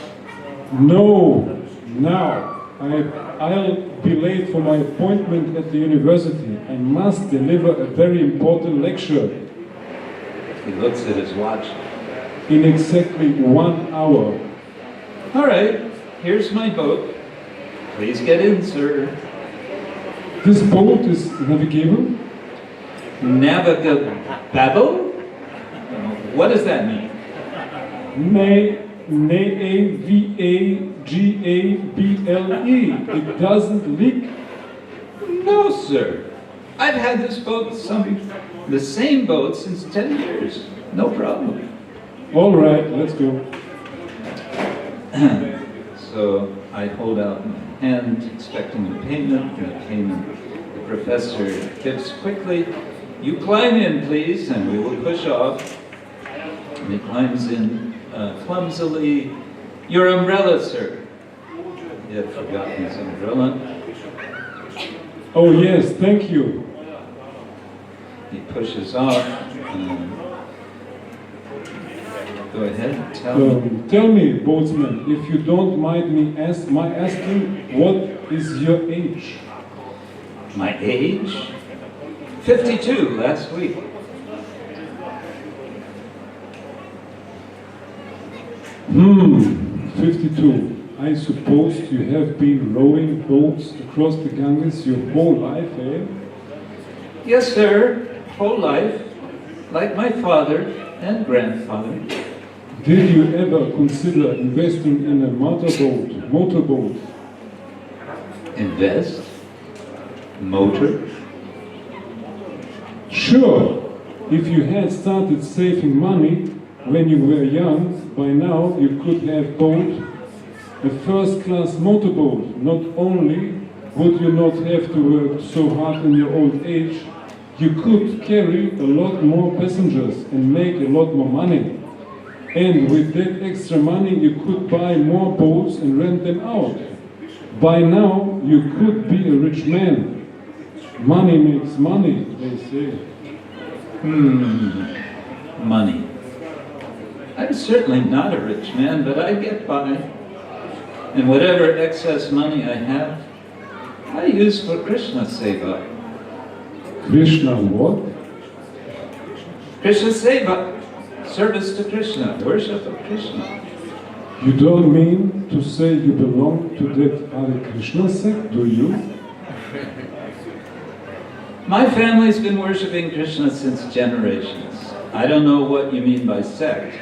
No, now. I'll be late for my appointment at the university. I must deliver a very important lecture. He looks at his watch. In exactly 1 hour. All right, here's my boat. Please get in, sir. This boat is navigable? Navigable? What does that mean? Navigable. It doesn't leak? No, sir. I've had this boat, the same boat, since 10 years. No problem. All right, let's go. So I hold out my hand, expecting a payment. The professor gives quickly. You climb in, please, and we will push off. And he climbs in clumsily. Your umbrella, sir. He had forgotten his umbrella. Oh yes, thank you. He pushes off. Go ahead, tell me. Tell me, boatsman, if you don't mind me asking, what is your age? My age? 52 last week. 52. I suppose you have been rowing boats across the Ganges your whole life, eh? Yes, sir. Whole life. Like my father and grandfather. Did you ever consider investing in a motorboat? Invest? Motor? Sure. If you had started saving money when you were young, by now you could have bought a first-class motorboat, not only would you not have to work so hard in your old age, you could carry a lot more passengers and make a lot more money. And with that extra money you could buy more boats and rent them out. By now you could be a rich man. Money makes money, they say. Money. I'm certainly not a rich man, but I get by. And whatever excess money I have, I use for Krishna Seva. Krishna what? Krishna Seva. Service to Krishna, worship of Krishna. You don't mean to say you belong to that Hare Krishna sect, do you? My family's been worshipping Krishna since generations. I don't know what you mean by sect.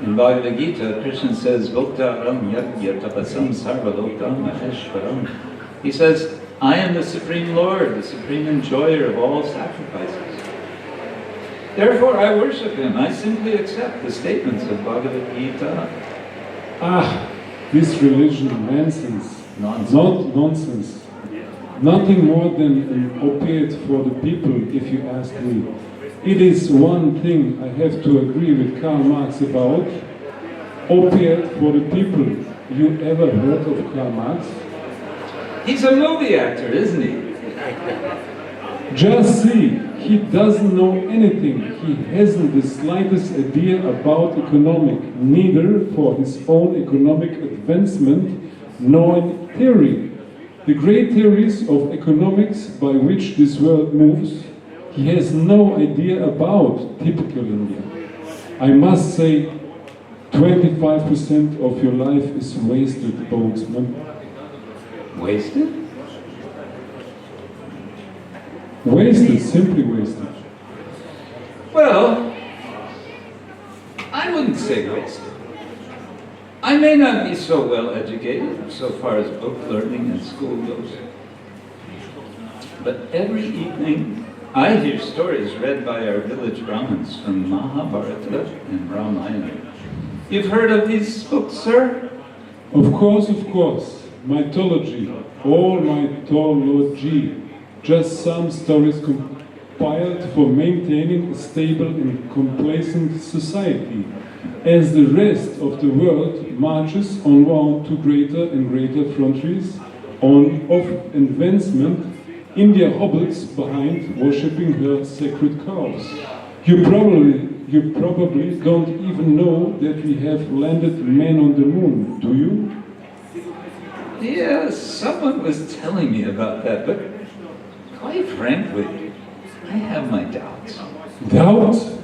In Bhagavad Gita, Krishna says, Bhoktaram yagya tapasam sarvalokam maheshwaram. He says, I am the Supreme Lord, the Supreme Enjoyer of all sacrifices. Therefore I worship Him. I simply accept the statements of Bhagavad Gita. Ah, this religion, nonsense. Nonsense. Not nonsense. Nothing more than an opiate for the people, if you ask me. It is one thing I have to agree with Karl Marx about. Opiate for the people. You ever heard of Karl Marx? He's a movie actor, isn't he? Just see, he doesn't know anything. He hasn't the slightest idea about economics, neither for his own economic advancement nor in theory. The great theories of economics by which this world moves, he has no idea about, typical India. I must say, 25% of your life is wasted, boatsman. Wasted? Wasted, simply wasted. Well, I wouldn't say wasted. I may not be so well educated so far as book learning and school goes. But every evening I hear stories read by our village Brahmins from Mahabharata and Ramayana. You've heard of these books, sir? Of course, of course. Mythology, all mythology. Just some stories compiled for maintaining a stable and complacent society. As the rest of the world marches onward to greater and greater frontiers of advancement, India hobbles behind worshipping her sacred cows. You probably don't even know that we have landed men on the moon, do you? Yes, someone was telling me about that, but quite frankly, I have my doubts. Doubts?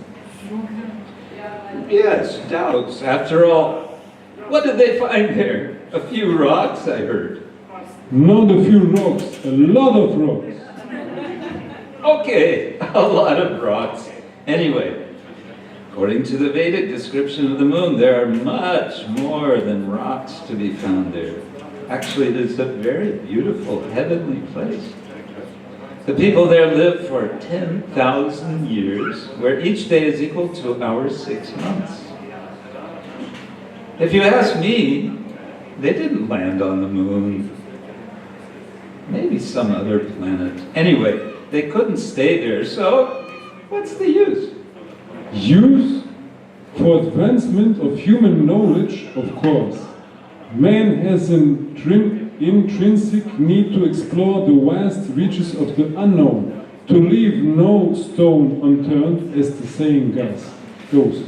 Yes, doubts. After all, what did they find there? A few rocks, I heard. Not a few rocks, a lot of rocks. Okay, a lot of rocks. Anyway, according to the Vedic description of the moon, there are much more than rocks to be found there. Actually, it is a very beautiful heavenly place. The people there live for 10,000 years, where each day is equal to our 6 months. If you ask me, they didn't land on the moon. Maybe some other planet. Anyway, they couldn't stay there, so what's the use? Use? For advancement of human knowledge, of course. Man has an intrinsic need to explore the vast reaches of the unknown, to leave no stone unturned, as the saying goes.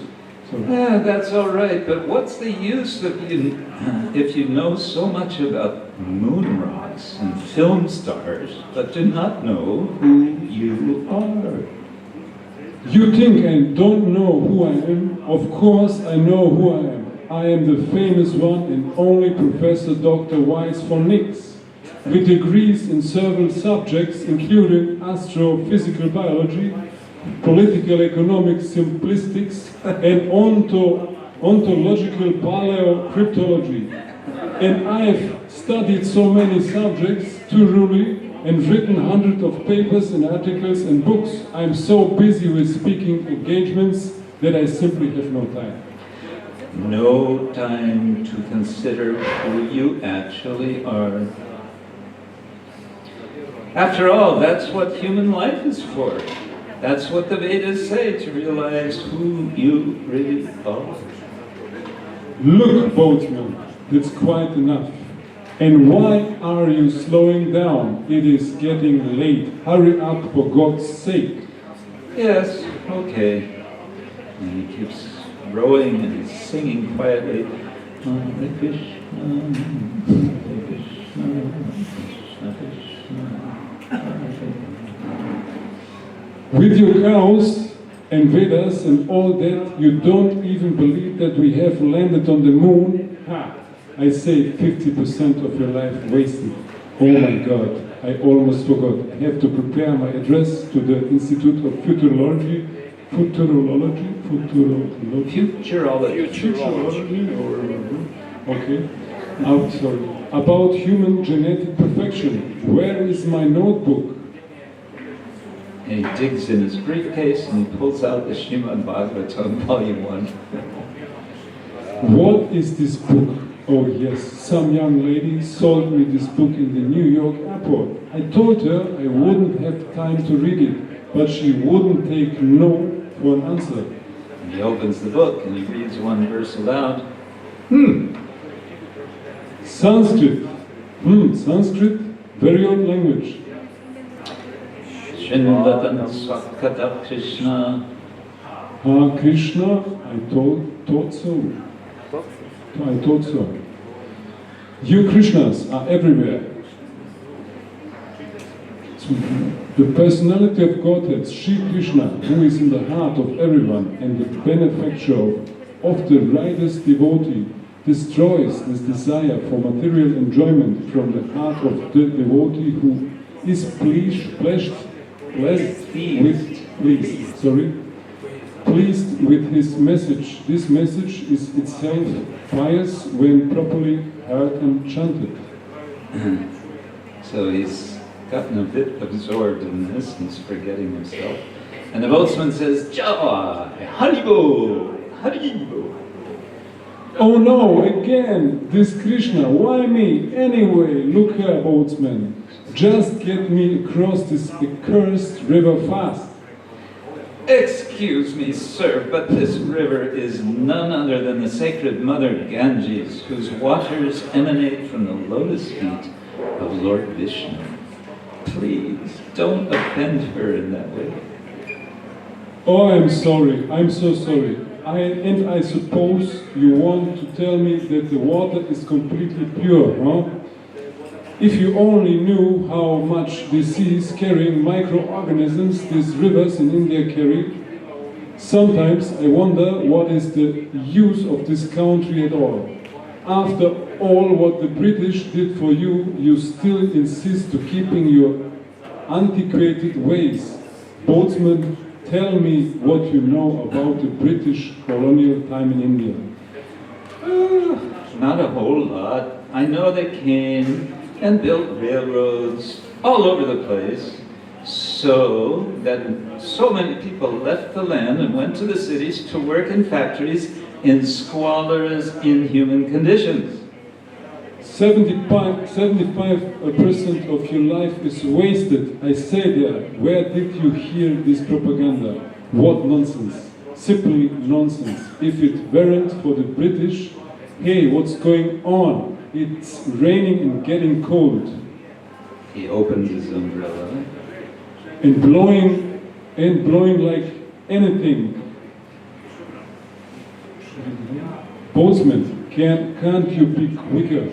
Yeah, that's all right, but what's the use if you know so much about moon rocks and film stars, but do not know who you are? You think I don't know who I am? Of course I know who I am. I am the famous one and only Professor Dr. Weiss von Nix, with degrees in several subjects including astrophysical biology, political economics, simplistics, and ontological paleocryptology. And I've studied so many subjects thoroughly and written hundreds of papers and articles and books. I'm so busy with speaking engagements that I simply have no time. no time to consider who you actually are. After all, that's what human life is for. That's what the Vedas say, to realize who you really are. Look, boatman, that's quite enough. And why are you slowing down? It is getting late. Hurry up, for God's sake. Yes, okay. And he keeps rowing and he's singing quietly. Hare Krishna, Hare Krishna, Krishna Krishna, Hare Hare. With your cows and Vedas and all that, you don't even believe that we have landed on the moon? Ha! I say 50% of your life wasted. Oh my God, I almost forgot. I have to prepare my address to the Institute of Futurology, okay. Sorry. About human genetic perfection. Where is my notebook? And he digs in his briefcase and he pulls out the Srimad Bhagavatam, Volume 1. What is this book? Oh yes, some young lady sold me this book in the New York airport. I told her I wouldn't have time to read it, but she wouldn't take no for an answer. And he opens the book and he reads one verse aloud. Sanskrit. Sanskrit, very old language. Shrindatan Swakata Krishna. Krishna, I thought so. I thought so. You Krishnas are everywhere. The personality of Godhead, Shri Krishna, who is in the heart of everyone and the benefactor of the righteous devotee, destroys this desire for material enjoyment from the heart of the devotee who is pleased with his message. This message is itself pious when properly heard and chanted. So he's gotten a bit absorbed in this and he's forgetting himself. And the boatsman says, Java, Haribo, Haribo. Oh no, again, this Krishna, why me? Anyway, look here, boatsman. Just get me across this accursed river fast. Excuse me, sir, but this river is none other than the sacred mother Ganges, whose waters emanate from the lotus feet of Lord Vishnu. Please, don't offend her in that way. Oh, I'm sorry. I'm so sorry. I suppose you want to tell me that the water is completely pure, huh? If you only knew how much disease-carrying microorganisms these rivers in India carry, sometimes I wonder what is the use of this country at all. After all what the British did for you, you still insist to keeping your antiquated ways. Boatsman, tell me what you know about the British colonial time in India. Not a whole lot. I know they came and built railroads all over the place, so that so many people left the land and went to the cities to work in factories in squalorous, inhuman conditions. 75% of your life is wasted. I say there, where did you hear this propaganda? What nonsense. Simply nonsense. If it weren't for the British, hey, what's going on? It's raining and getting cold. He opens his umbrella. And blowing like anything. Boatsman, can't you be quicker?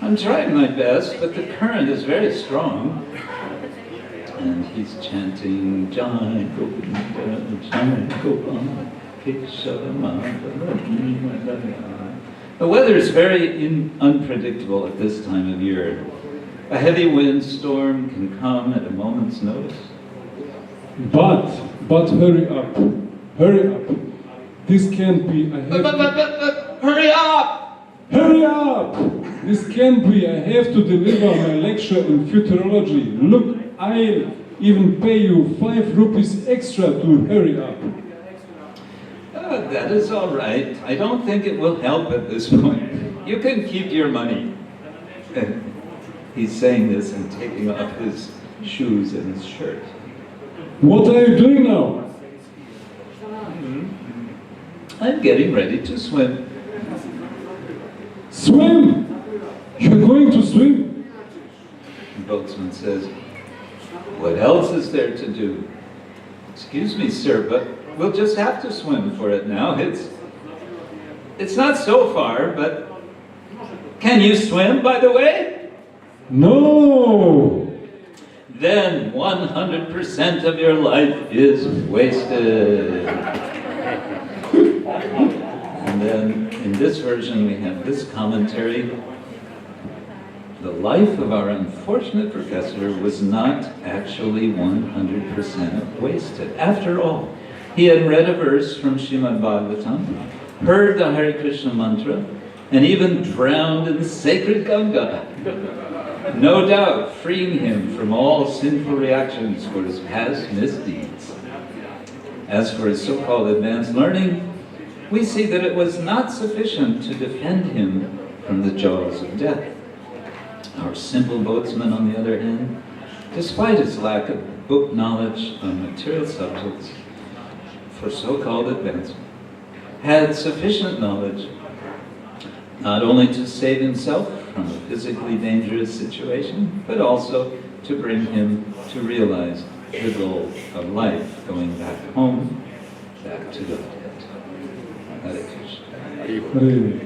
I'm trying my best, but the current is very strong. And he's chanting, Jai Govinda, Jai Govinda, Keshavamada. The weather is very unpredictable at this time of year. A heavy windstorm can come at a moment's notice. But hurry up. This can't be a heavy... But, hurry up! Hurry up! This can't be. I have to deliver my lecture in futurology. Look, I'll even pay you 5 rupees extra to hurry up. that is all right. I don't think it will help at this point. You can keep your money. And he's saying this and taking off his shoes and his shirt. What are you doing now? I'm getting ready to swim. Swim! You're going to swim? The boatsman says, what else is there to do? Excuse me, sir, but we'll just have to swim for it now. It's not so far, but can you swim, by the way? No! Then 100% of your life is wasted. And then in this version we have this commentary. The life of our unfortunate professor was not actually 100% wasted. After all, he had read a verse from Srimad Bhagavatam, heard the Hare Krishna mantra, and even drowned in the sacred Ganga. No doubt freeing him from all sinful reactions for his past misdeeds. As for his so-called advanced learning, we see that it was not sufficient to defend him from the jaws of death. Our simple boatsman, on the other hand, despite his lack of book knowledge on material subjects for so-called advancement, had sufficient knowledge not only to save himself from a physically dangerous situation, but also to bring him to realize the goal of life, going back home, back to Godhead. Hare Krishna. Hare.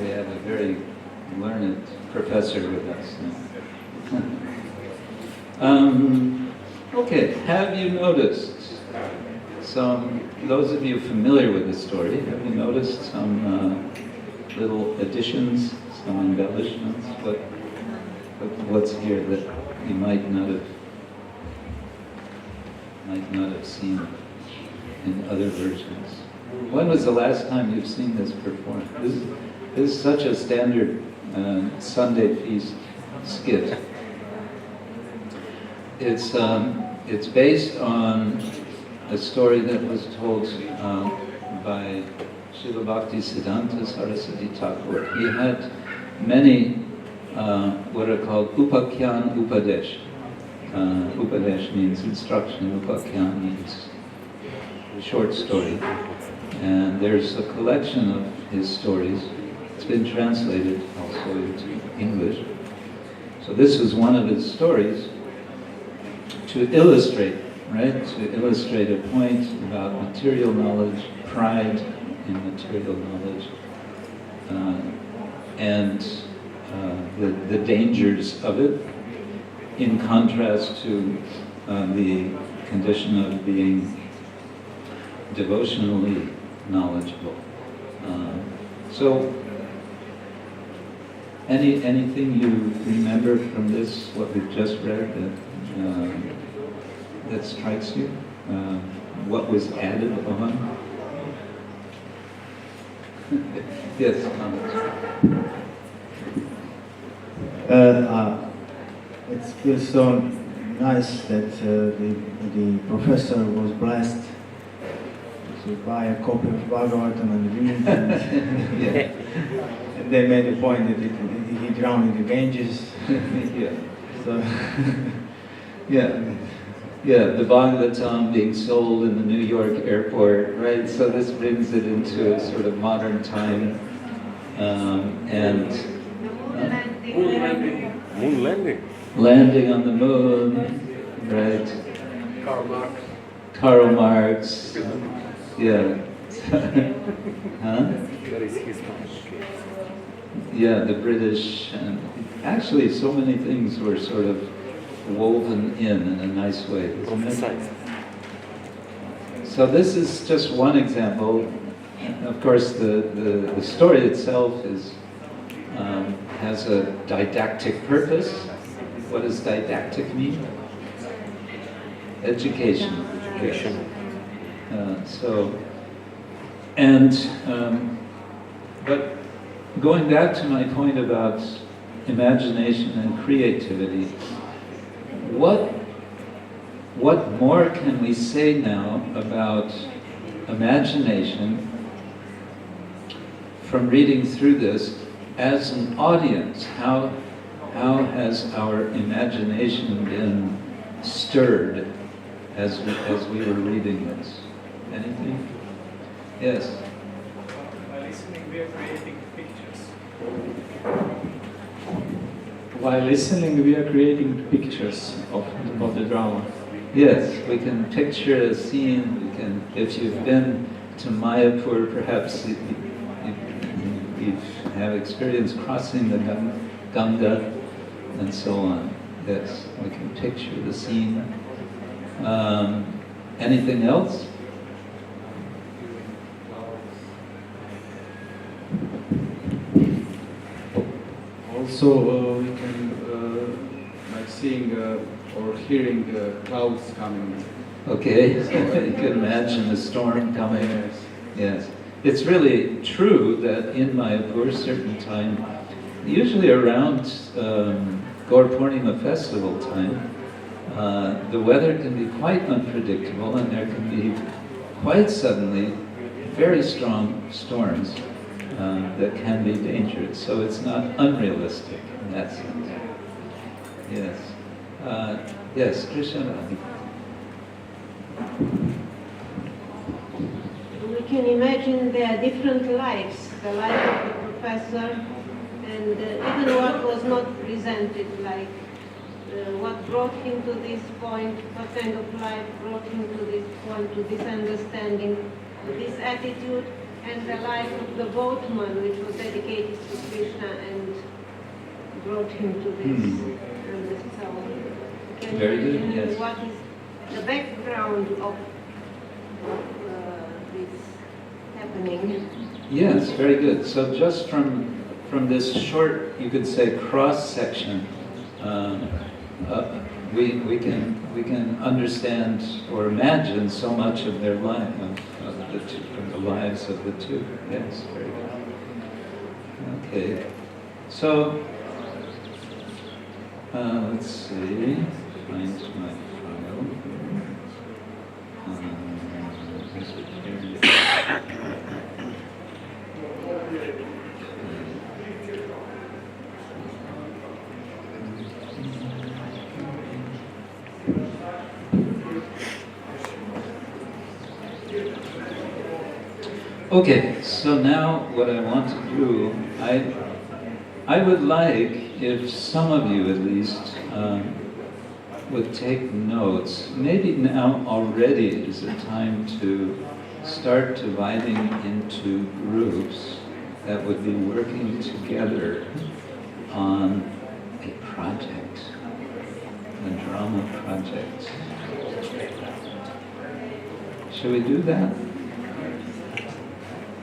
We have a very learned professor with us now. Okay, have you noticed those of you familiar with the story, have you noticed some little additions, some embellishments? What's here that you might not have seen in other versions? When was the last time you've seen this performed? This is such a standard Sunday feast skit. It's based on a story that was told by Srila Bhakti Siddhanta Saraswati Thakur. He had many what are called upakyan upadesh. Upadesh means instruction, upakyan means short story. And there's a collection of his stories. It's been translated also into English. So this is one of his stories to illustrate, right? To illustrate a point about material knowledge, pride in material knowledge, and the dangers of it, in contrast to the condition of being devotionally knowledgeable. So, anything you remember from this, what we've just read, that strikes you? What was added on? Yes, comments. It feels so nice that the professor was blessed to buy a copy of Bhagavatam and read, and, Yeah. and they made the point that he drowned in the Ganges. Yeah. So Yeah, the Bhagavatam being sold in the New York airport, right? So this brings it into a sort of modern time, and Moon landing. landing on the moon, right? Karl Marx, yeah. Huh? Yeah, the British, and actually so many things were sort of woven in a nice way, isn't it? So this is just one example. Of course, the story itself is has a didactic purpose. What does didactic mean? Education. Education. But going back to my point about imagination and creativity. What more can we say now about imagination from reading through this as an audience? How has our imagination been stirred as we were reading this? Anything? Yes? By listening, we are creating pictures. While listening, we are creating pictures of the drama. Yes, we can picture a scene. We can, if you've been to Mayapur, perhaps you have experience crossing the Ganga and so on. Yes, we can picture the scene. Anything else? Also, we can like seeing or hearing clouds coming. Okay, you can imagine a storm coming. Yes. It's really true that in Mayapur, certain time, usually around Gora Purnima festival time, the weather can be quite unpredictable, and there can be quite suddenly very strong storms that can be dangerous. So it's not unrealistic in that sense. Yes. Yes, Krishna. We can imagine their different lives, the life of the professor, and even what was not presented, like what brought him to this point, what kind of life brought him to this point, to this understanding, to this attitude, and the life of the boatman, which was dedicated to Krishna and brought him to this. And so, can Very you good, imagine yes. what is the background of this happening? Yes, very good. So just from this short, you could say, cross section, we can understand or imagine so much of their life, of the lives of the two. Yes, very good. Okay, so let's see. Find my file. Is it here? Okay, so now what I want to do, I would like, if some of you at least would take notes. Maybe now already is the time to start dividing into groups that would be working together on a project, a drama project. Should we do that?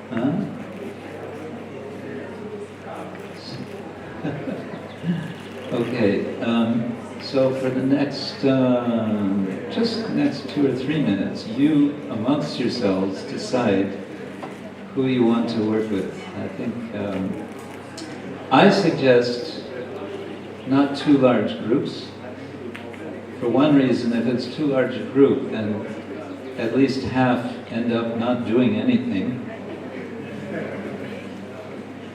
Huh? Okay, so for the next, just next 2 or 3 minutes, you amongst yourselves decide who you want to work with. I think, I suggest not too large groups. For one reason, if it's too large a group, then at least half end up not doing anything.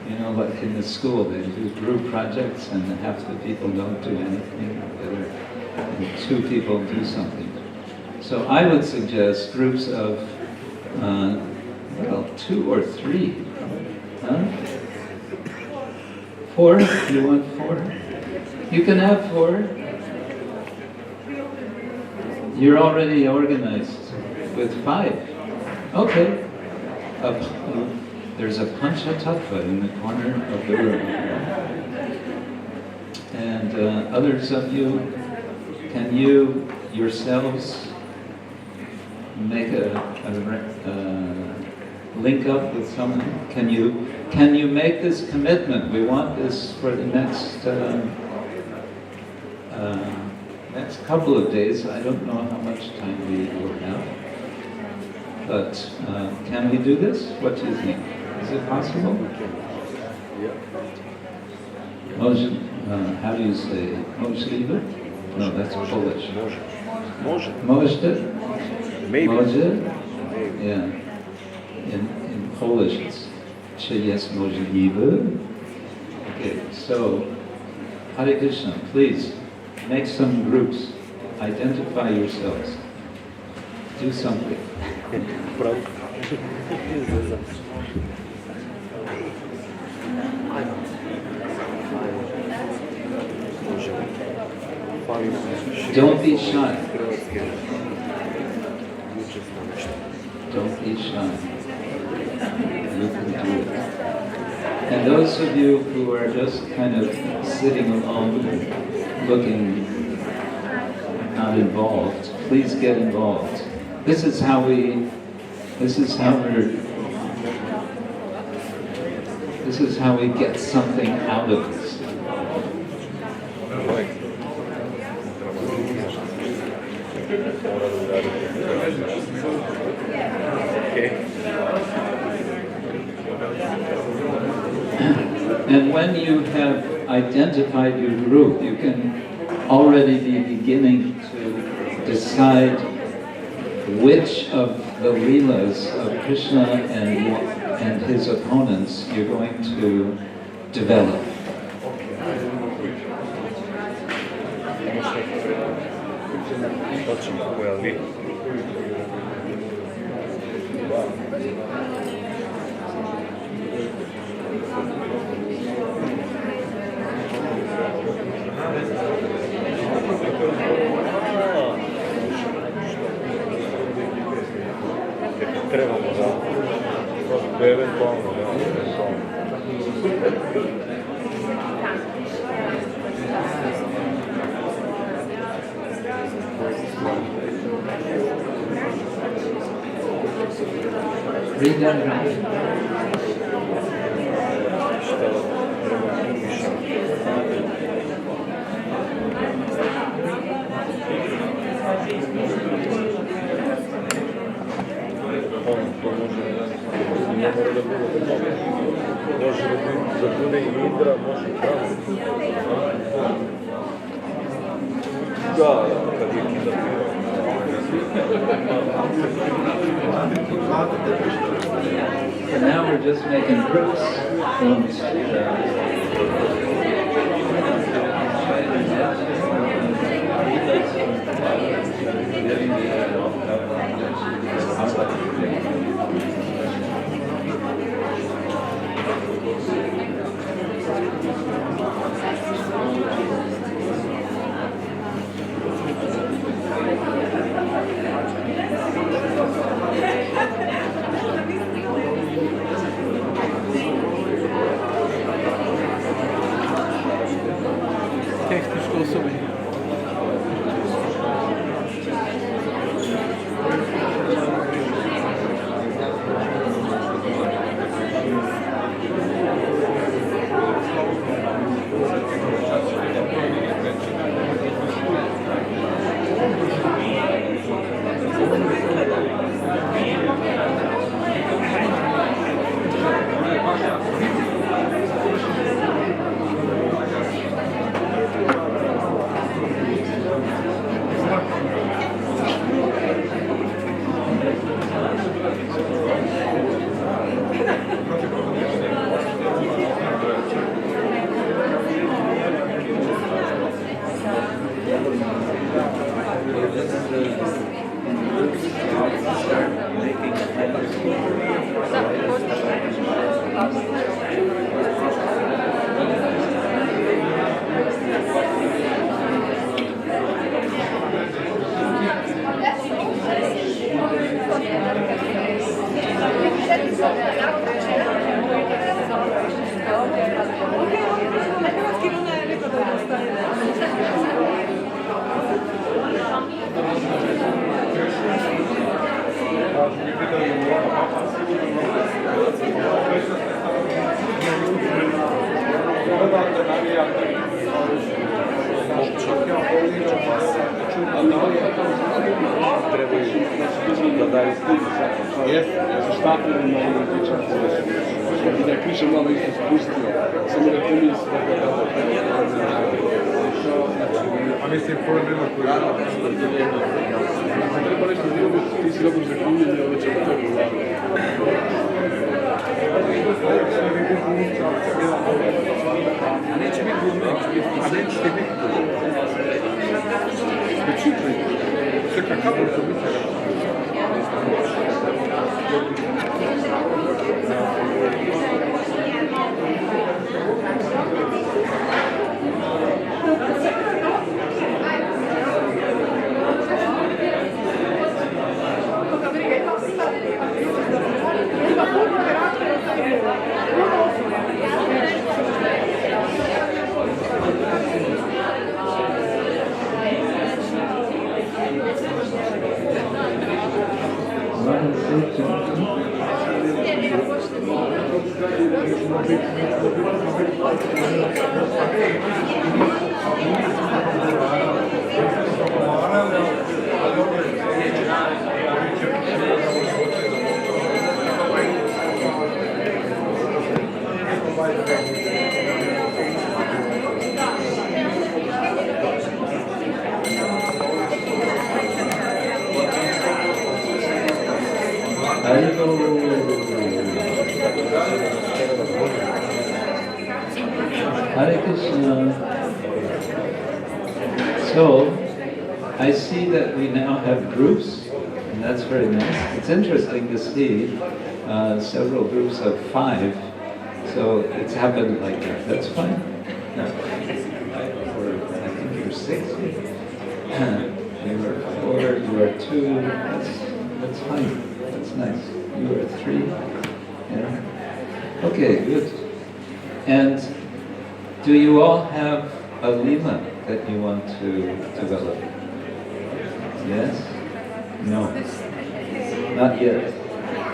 You know, like in the school, they do group projects and half the people don't do anything, and 2 people do something. So I would suggest groups of, well, 2 or 3. Huh? 4? You want 4? You can have 4. You're already organized with 5. Okay. There's a panchatattva in the corner of the room. And others of you, can you yourselves make a link up with someone? Can you make this commitment? We want this for the next next couple of days. I don't know how much time we will have. But can we do this? What do you think? Is it possible? how do you say, możliwe? No, that's Polish. Może. Możliwe? Maybe. Możliwe? Yeah. In Polish, it's czy jest możliwe? Okay, so, Hare Krishna, please, make some groups. Identify yourselves. Do something. Don't be shy. Don't be shy. You can do it. And those of you who are just kind of sitting alone, looking not involved, please get involved. This is how we get something out of this. And when you have identified your group, you can already be beginning to decide which of the leelas of Krishna and his opponents you're going to develop. Read that around. And now we're just making groups from Tehničko osobe. trebaju da daju sliku. Ja sam štakljeno malo pričam i da je Kriša malo isto spustio. Samo da to nije sve kako a mislim, povremeno koji treba nešto zbogati, ti si dobro zaključenje, ovo će to a neće biti glumno, a neće biti Ksetra, Ksetra kako to biti? Hare Krishna. So, I see that we now have groups, and that's very nice. It's interesting to see several groups of 5, so it's happened like that. That's fine. No. I think you're 6. You were 4, you were 2. That's fine. That's nice. You were 3. Yeah. Okay, good. And do you all have a lila that you want to develop? Yes? No? Not yet.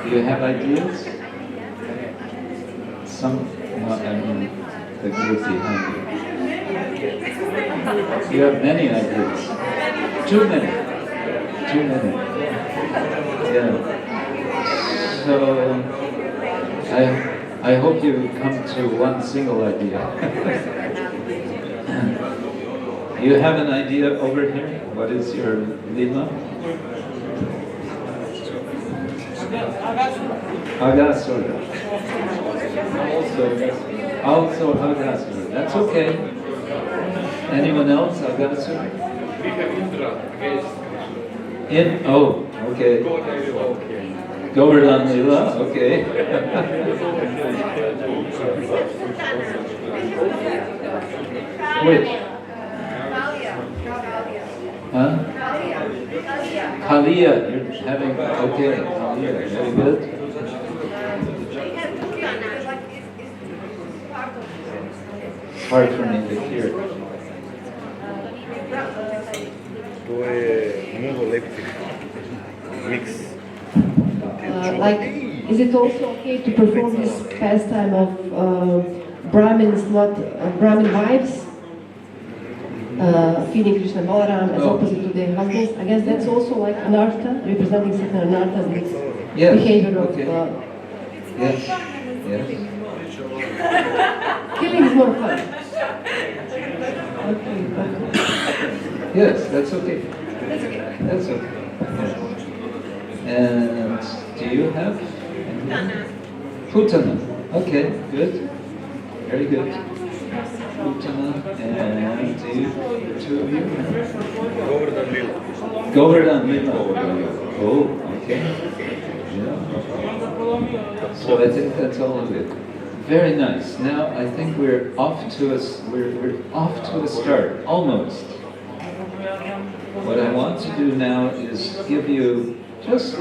Do you have ideas? Some, well, I mean, the group behind you. You have many ideas. Too many. Too many. Yeah. So, I hope you come to one single idea. You have an idea over here? What is your lila? Agasura. Also Agasura. That's okay. Anyone else? Agasura? Okay. Govardhan Lila, okay. Which? Huh? Kaliya, you're having, okay, Kaliya, very good. It's hard for me to hear. To je mnogo lepši mix. Is it also okay to perform this pastime of Brahmins, not Brahmin wives, feeding Krishna Balaram as opposite to their husbands? I guess that's also like anartha, representing certain anartha, the behavior of... Yes. Killing is more fun. Yes, that's okay. That's okay. That's okay. Yes. And do you have? Putana. Okay, good. Very good. Putana. And do you, the 2 of you? Govardhan Lila. Oh, okay. Yeah. So I think that's all of it. Very nice. Now I think we're off to a start, almost. What I want to do now is give you just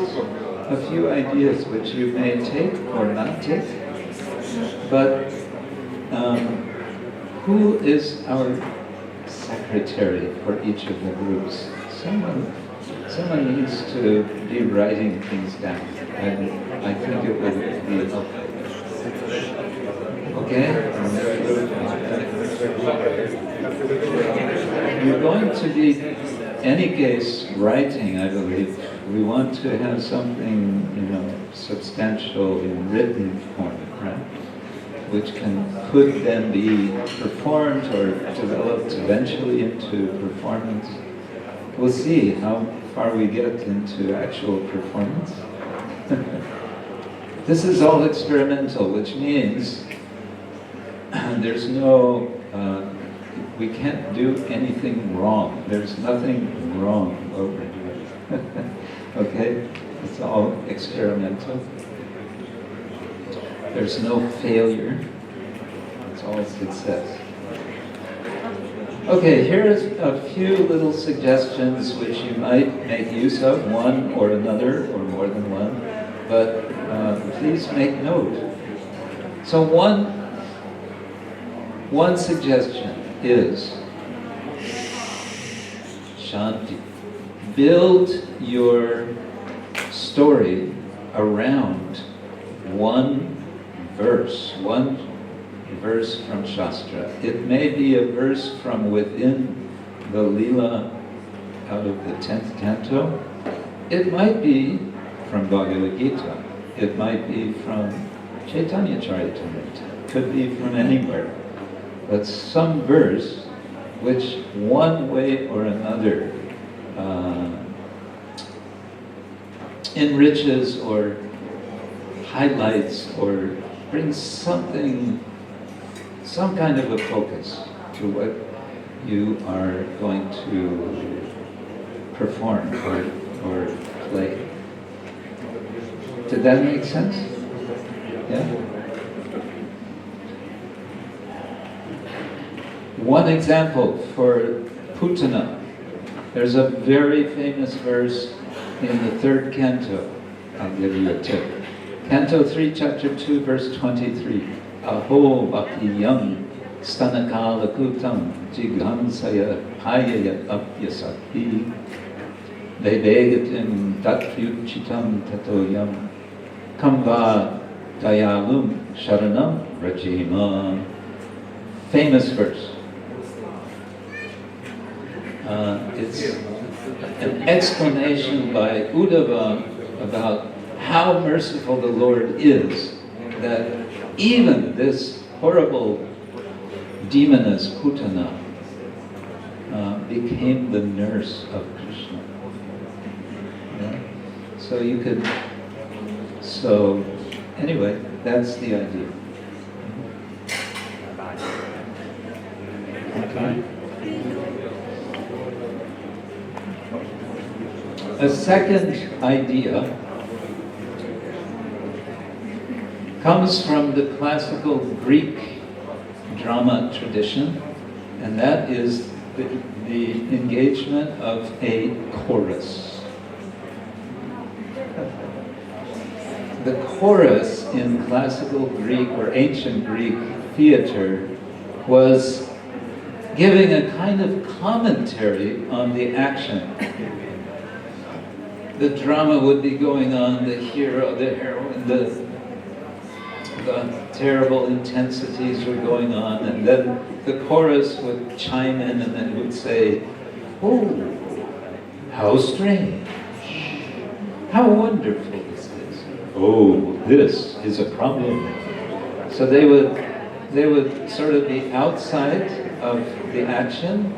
a few ideas which you may take or not take. But who is our secretary for each of the groups? Someone needs to be writing things down, and I think it will be helpful. Okay? You're going to be, in any case, writing, I believe, We want to have something, substantial in written form, right? Which could then be performed or developed eventually into performance. We'll see how far we get into actual performance. This is all experimental, which means there's no, we can't do anything wrong. There's nothing wrong what we're doing. Okay? It's all experimental. There's no failure. It's all success. Okay, here's a few little suggestions which you might make use of, one or another, or more than one, but please make note. So one suggestion is Shanti. Build your story around one verse from Shastra. It may be a verse from within the Leela out of the 10th canto. It might be from Bhagavad Gita. It might be from Chaitanya Charitamrita. It could be from anywhere. But some verse which one way or another enriches or highlights or brings some kind of a focus to what you are going to perform or play. Did that make sense? Yeah? One example for Putana. There's a very famous verse in the 3rd canto. I'll give you a tip. Canto 3, chapter 2, verse 23. Aho bhakti-yam stanakala kutam jighansaya hayaya apyasati vevegatim tatyuchitam tatoyam kamva dayalum sharanam rajima. Famous verse. It's an explanation by Uddhava about how merciful the Lord is, that even this horrible demoness Putana became the nurse of Krishna. Yeah? So anyway, that's the idea. Okay. A second idea comes from the classical Greek drama tradition, and that is the engagement of a chorus. The chorus in classical Greek or ancient Greek theater was giving a kind of commentary on the action. The drama would be going on, the hero, the heroine, the terrible intensities were going on, and then the chorus would chime in and then would say, "Oh, how strange! How wonderful is this? Oh, this is a problem." So they would sort of be outside of the action,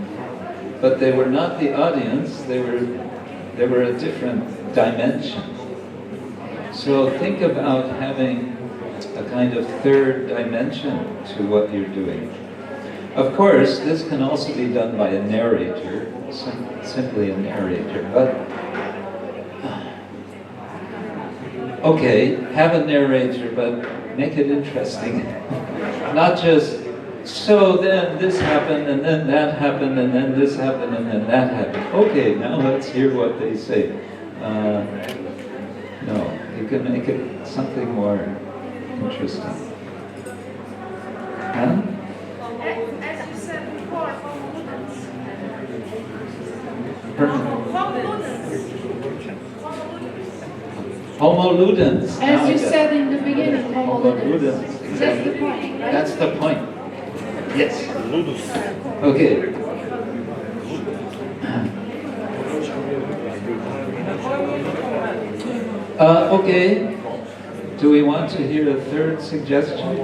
but they were not the audience. They were a different dimension. So think about having a kind of third dimension to what you're doing. Of course, this can also be done by a narrator, simply a narrator, but okay, have a narrator, but make it interesting. Not just, so then this happened, and then that happened, and then this happened, and then that happened. Okay, now let's hear what they say. No, you can make it something more interesting. Huh? As you said before, Homo ludens. As you said in the beginning, Homo ludens. That's the point, right? That's the point. Yes. Okay. Okay. Do we want to hear a third suggestion?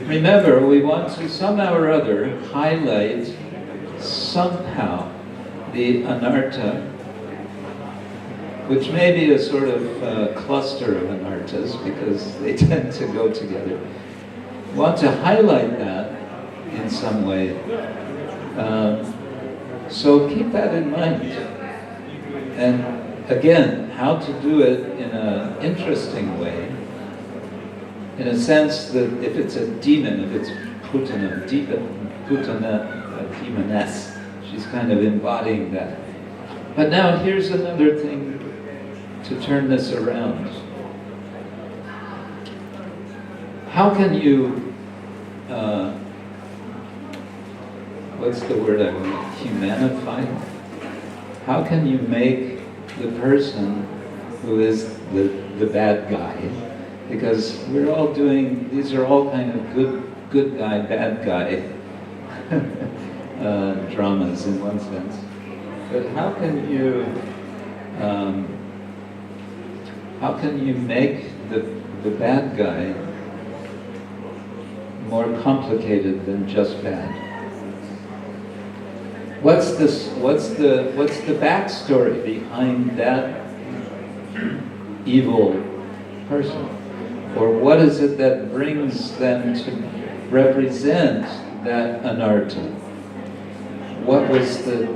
Remember, we want to somehow or other highlight somehow the anartha, which may be a sort of cluster of anarthas because they tend to go together. We want to highlight that in some way. So keep that in mind. And again, how to do it in an interesting way, in a sense that if it's a demon, if it's Putana, a demoness, she's kind of embodying that. But now here's another thing to turn this around. How can you, what's the word I want, humanify? How can you make the person who is the bad guy? Because we're all doing, these are all kind of good guy, bad guy dramas in one sense. But how can you make the bad guy more complicated than just bad? What's the backstory behind that evil person? Or what is it that brings them to represent that anartha? What was the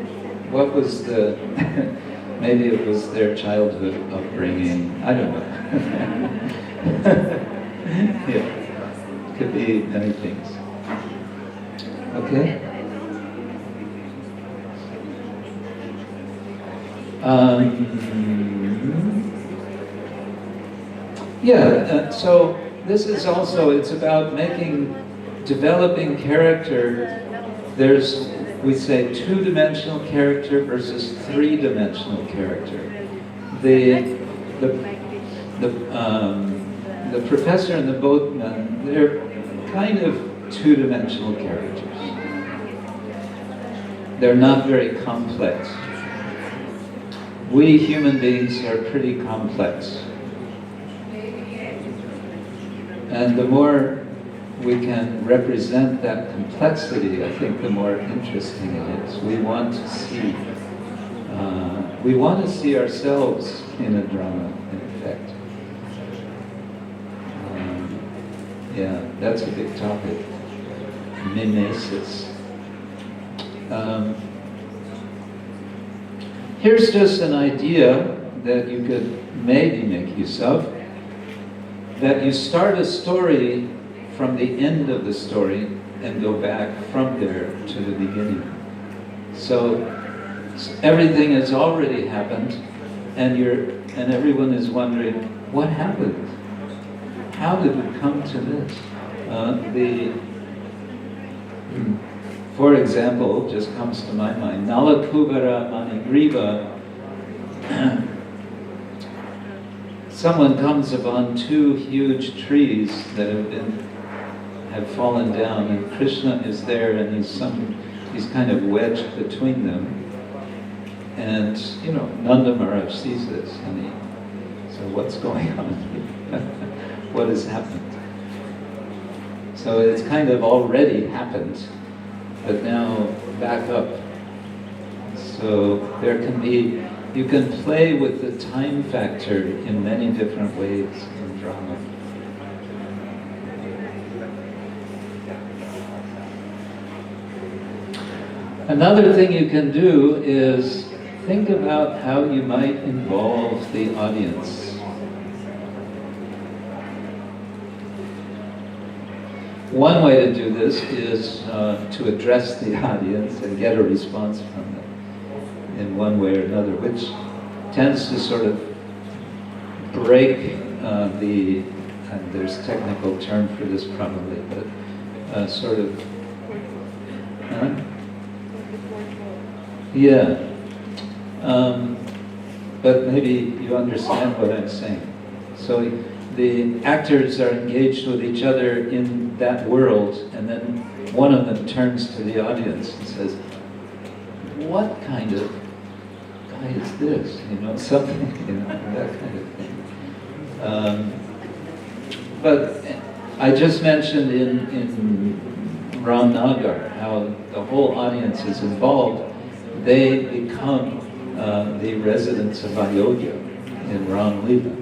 maybe it was their childhood upbringing, I don't know. Yeah, could be many things. Okay? So this is also, it's about developing character. There's, we say, two-dimensional character versus three-dimensional character. The professor and the boatman, they're kind of two-dimensional characters. They're not very complex. We human beings are pretty complex. And the more we can represent that complexity, I think the more interesting it is. We want to see ourselves in a drama, in effect. Yeah, that's a big topic. Mimesis. Here's just an idea that you could maybe make use of. That you start a story from the end of the story and go back from there to the beginning. So everything has already happened, and everyone is wondering, what happened? How did it come to this? For example, just comes to my mind, Nalakubara Manigriva. Someone comes upon two huge trees that have fallen down, and Krishna is there, and he's kind of wedged between them. And Nanda Maharaj sees this, and so what's going on here? What has happened? So it's kind of already happened, but now back up. So you can play with the time factor in many different ways in drama. Another thing you can do is think about how you might involve the audience. One way to do this is to address the audience and get a response from them in one way or another, which tends to sort of break and there's a technical term for this probably, but sort of, but maybe you understand what I'm saying. So the actors are engaged with each other in that world, and then one of them turns to the audience and says, what kind of why is this? Something, that kind of thing. But I just mentioned in Ramnagar how the whole audience is involved. They become the residents of Ayodhya in Ram Lila.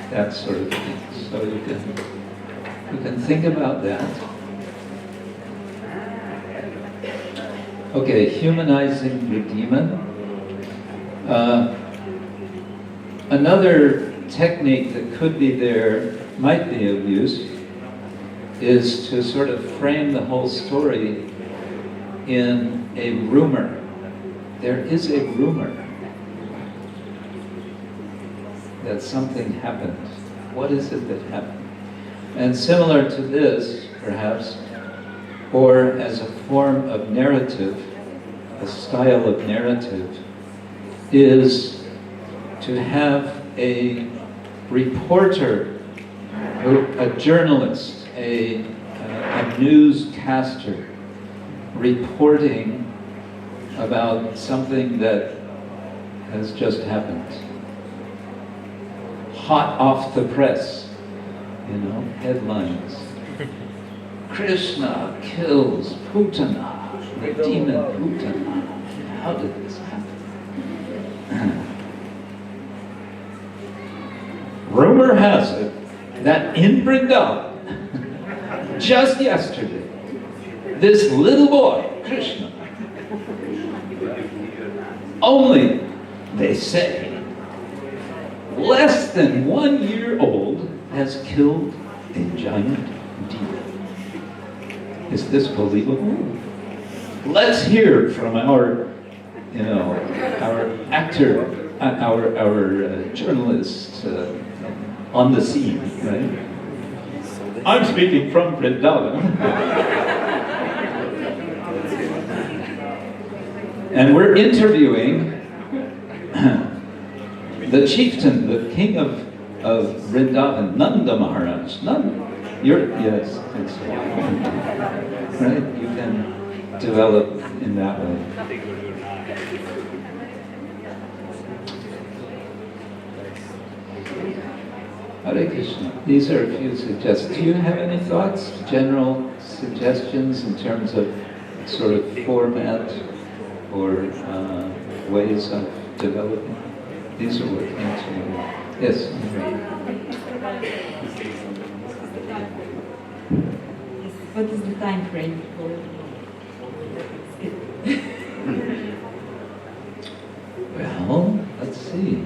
That sort of thing. So you can think about that. Okay, humanizing the demon. Another technique that could be there, might be of use, is to sort of frame the whole story in a rumor. There is a rumor that something happened. What is it that happened? And similar to this, perhaps, or as a form of narrative, a style of narrative, is to have a reporter, a journalist, a newscaster reporting about something that has just happened. Hot off the press, headlines. Krishna kills Putana, the demon Putana. How did this happen? Rumor has it that in Vrindavan, just yesterday, this little boy, Krishna, only, they say, less than 1 year old, has killed a giant demon. Is this believable? Let's hear from our actor, our journalist on the scene, right? I'm speaking from Vrindavan. And we're interviewing the chieftain, the king of Vrindavan, Nanda Maharaj. Yes, it's right? You can develop in that way. Hare Krishna. These are a few suggestions. Do you have any thoughts, general suggestions in terms of sort of format or ways of developing? These are what came to me. Yes. What is the time frame for Well, let's see.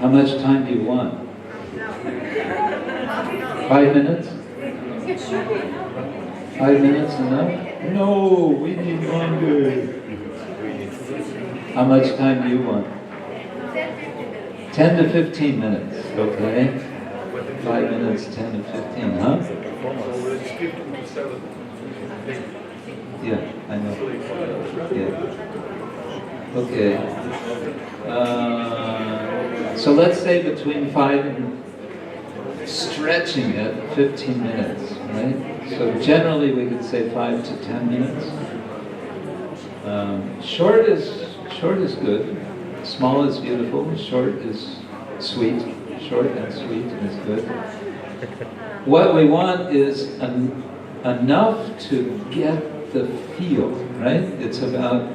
How much time do you want? 5 minutes? 5 minutes enough? No, we need longer. How much time do you want? 10 to 15 minutes, okay? 5 minutes, 10 to 15, huh? Yeah, I know. Yeah. Okay. So let's say between 5 and stretching it 15 minutes, right? So generally we could say 5 to 10 minutes. Short is good. Small is beautiful. Short is sweet. Short and sweet is good. What we want is enough to get the feel, right? It's about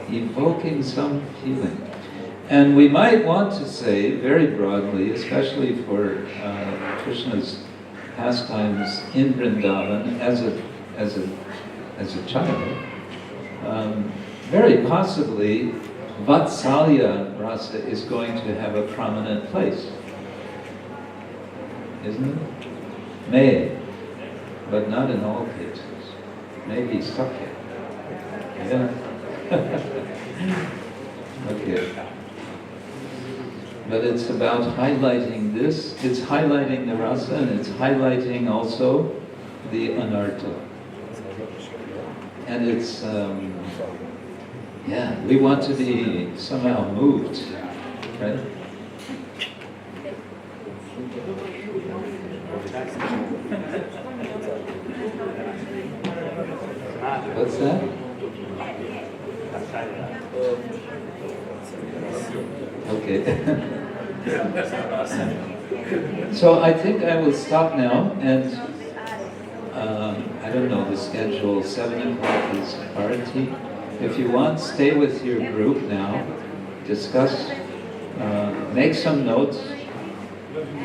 evoking some feeling. And we might want to say, very broadly, especially for Krishna's pastimes in Vrindavan as a child, very possibly Vatsalya rasa is going to have a prominent place, isn't it? May, but not in all cases. Maybe Sakya. Yeah. Okay. But it's about highlighting this, it's highlighting the rasa, and it's highlighting also the anartha. And it's, we want to be somehow moved, right? What's that? Okay. So I think I will stop now, and I don't know the schedule. 7 o'clock is Arati. If you want, stay with your group now. Discuss. Make some notes.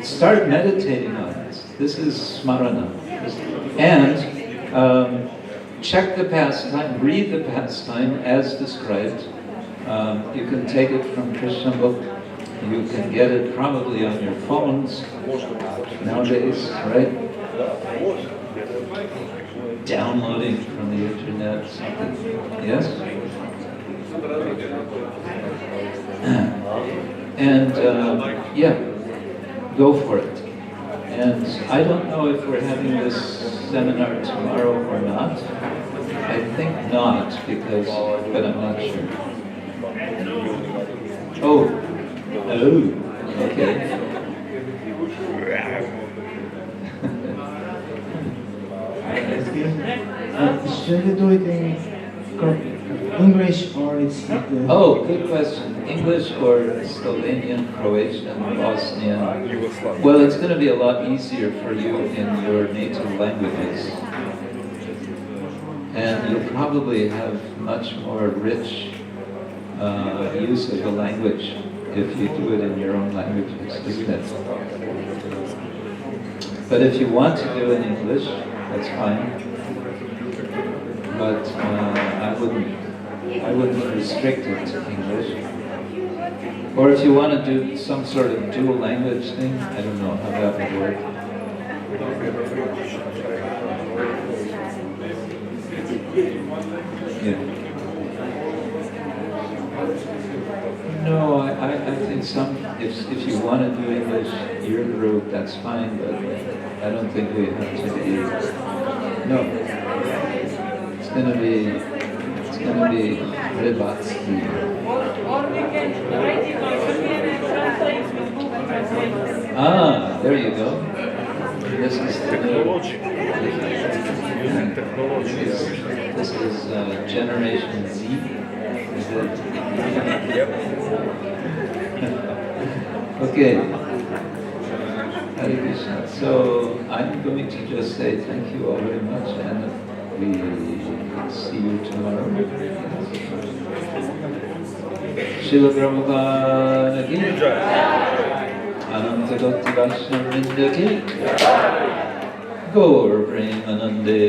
Start meditating on this. This is smarana. And check the pastime, read the pastime as described. You can take it from Krishna book. You can get it probably on your phones nowadays, right? Downloading from the internet, something. Yes? And yeah, go for it. And I don't know if we're having this seminar tomorrow or not. I think not, but I'm not sure. Oh, okay. Should we do it in English or it's... Oh, good question. English or Slovenian, Croatian, Bosnian? Well, it's going to be a lot easier for you in your native languages. And you'll probably have much more rich use of the language if you do it in your own languages, isn't it? But if you want to do it in English, that's fine. But I wouldn't restrict it to English. Or if you want to do some sort of dual language thing, I don't know how that would work. Yeah. No, I think if you want to do English, your group, that's fine, but I don't think we have to be, no. It's going to be Rybatsky. Ah, there you go. This is Generation Z. Is it? Okay. Hare Krishna. So I'm going to just say thank you all very much, and we see you tomorrow. Srila Prabhupada ki Ananta Bhakti Vaishnava Vrinda ki Gora Premanande.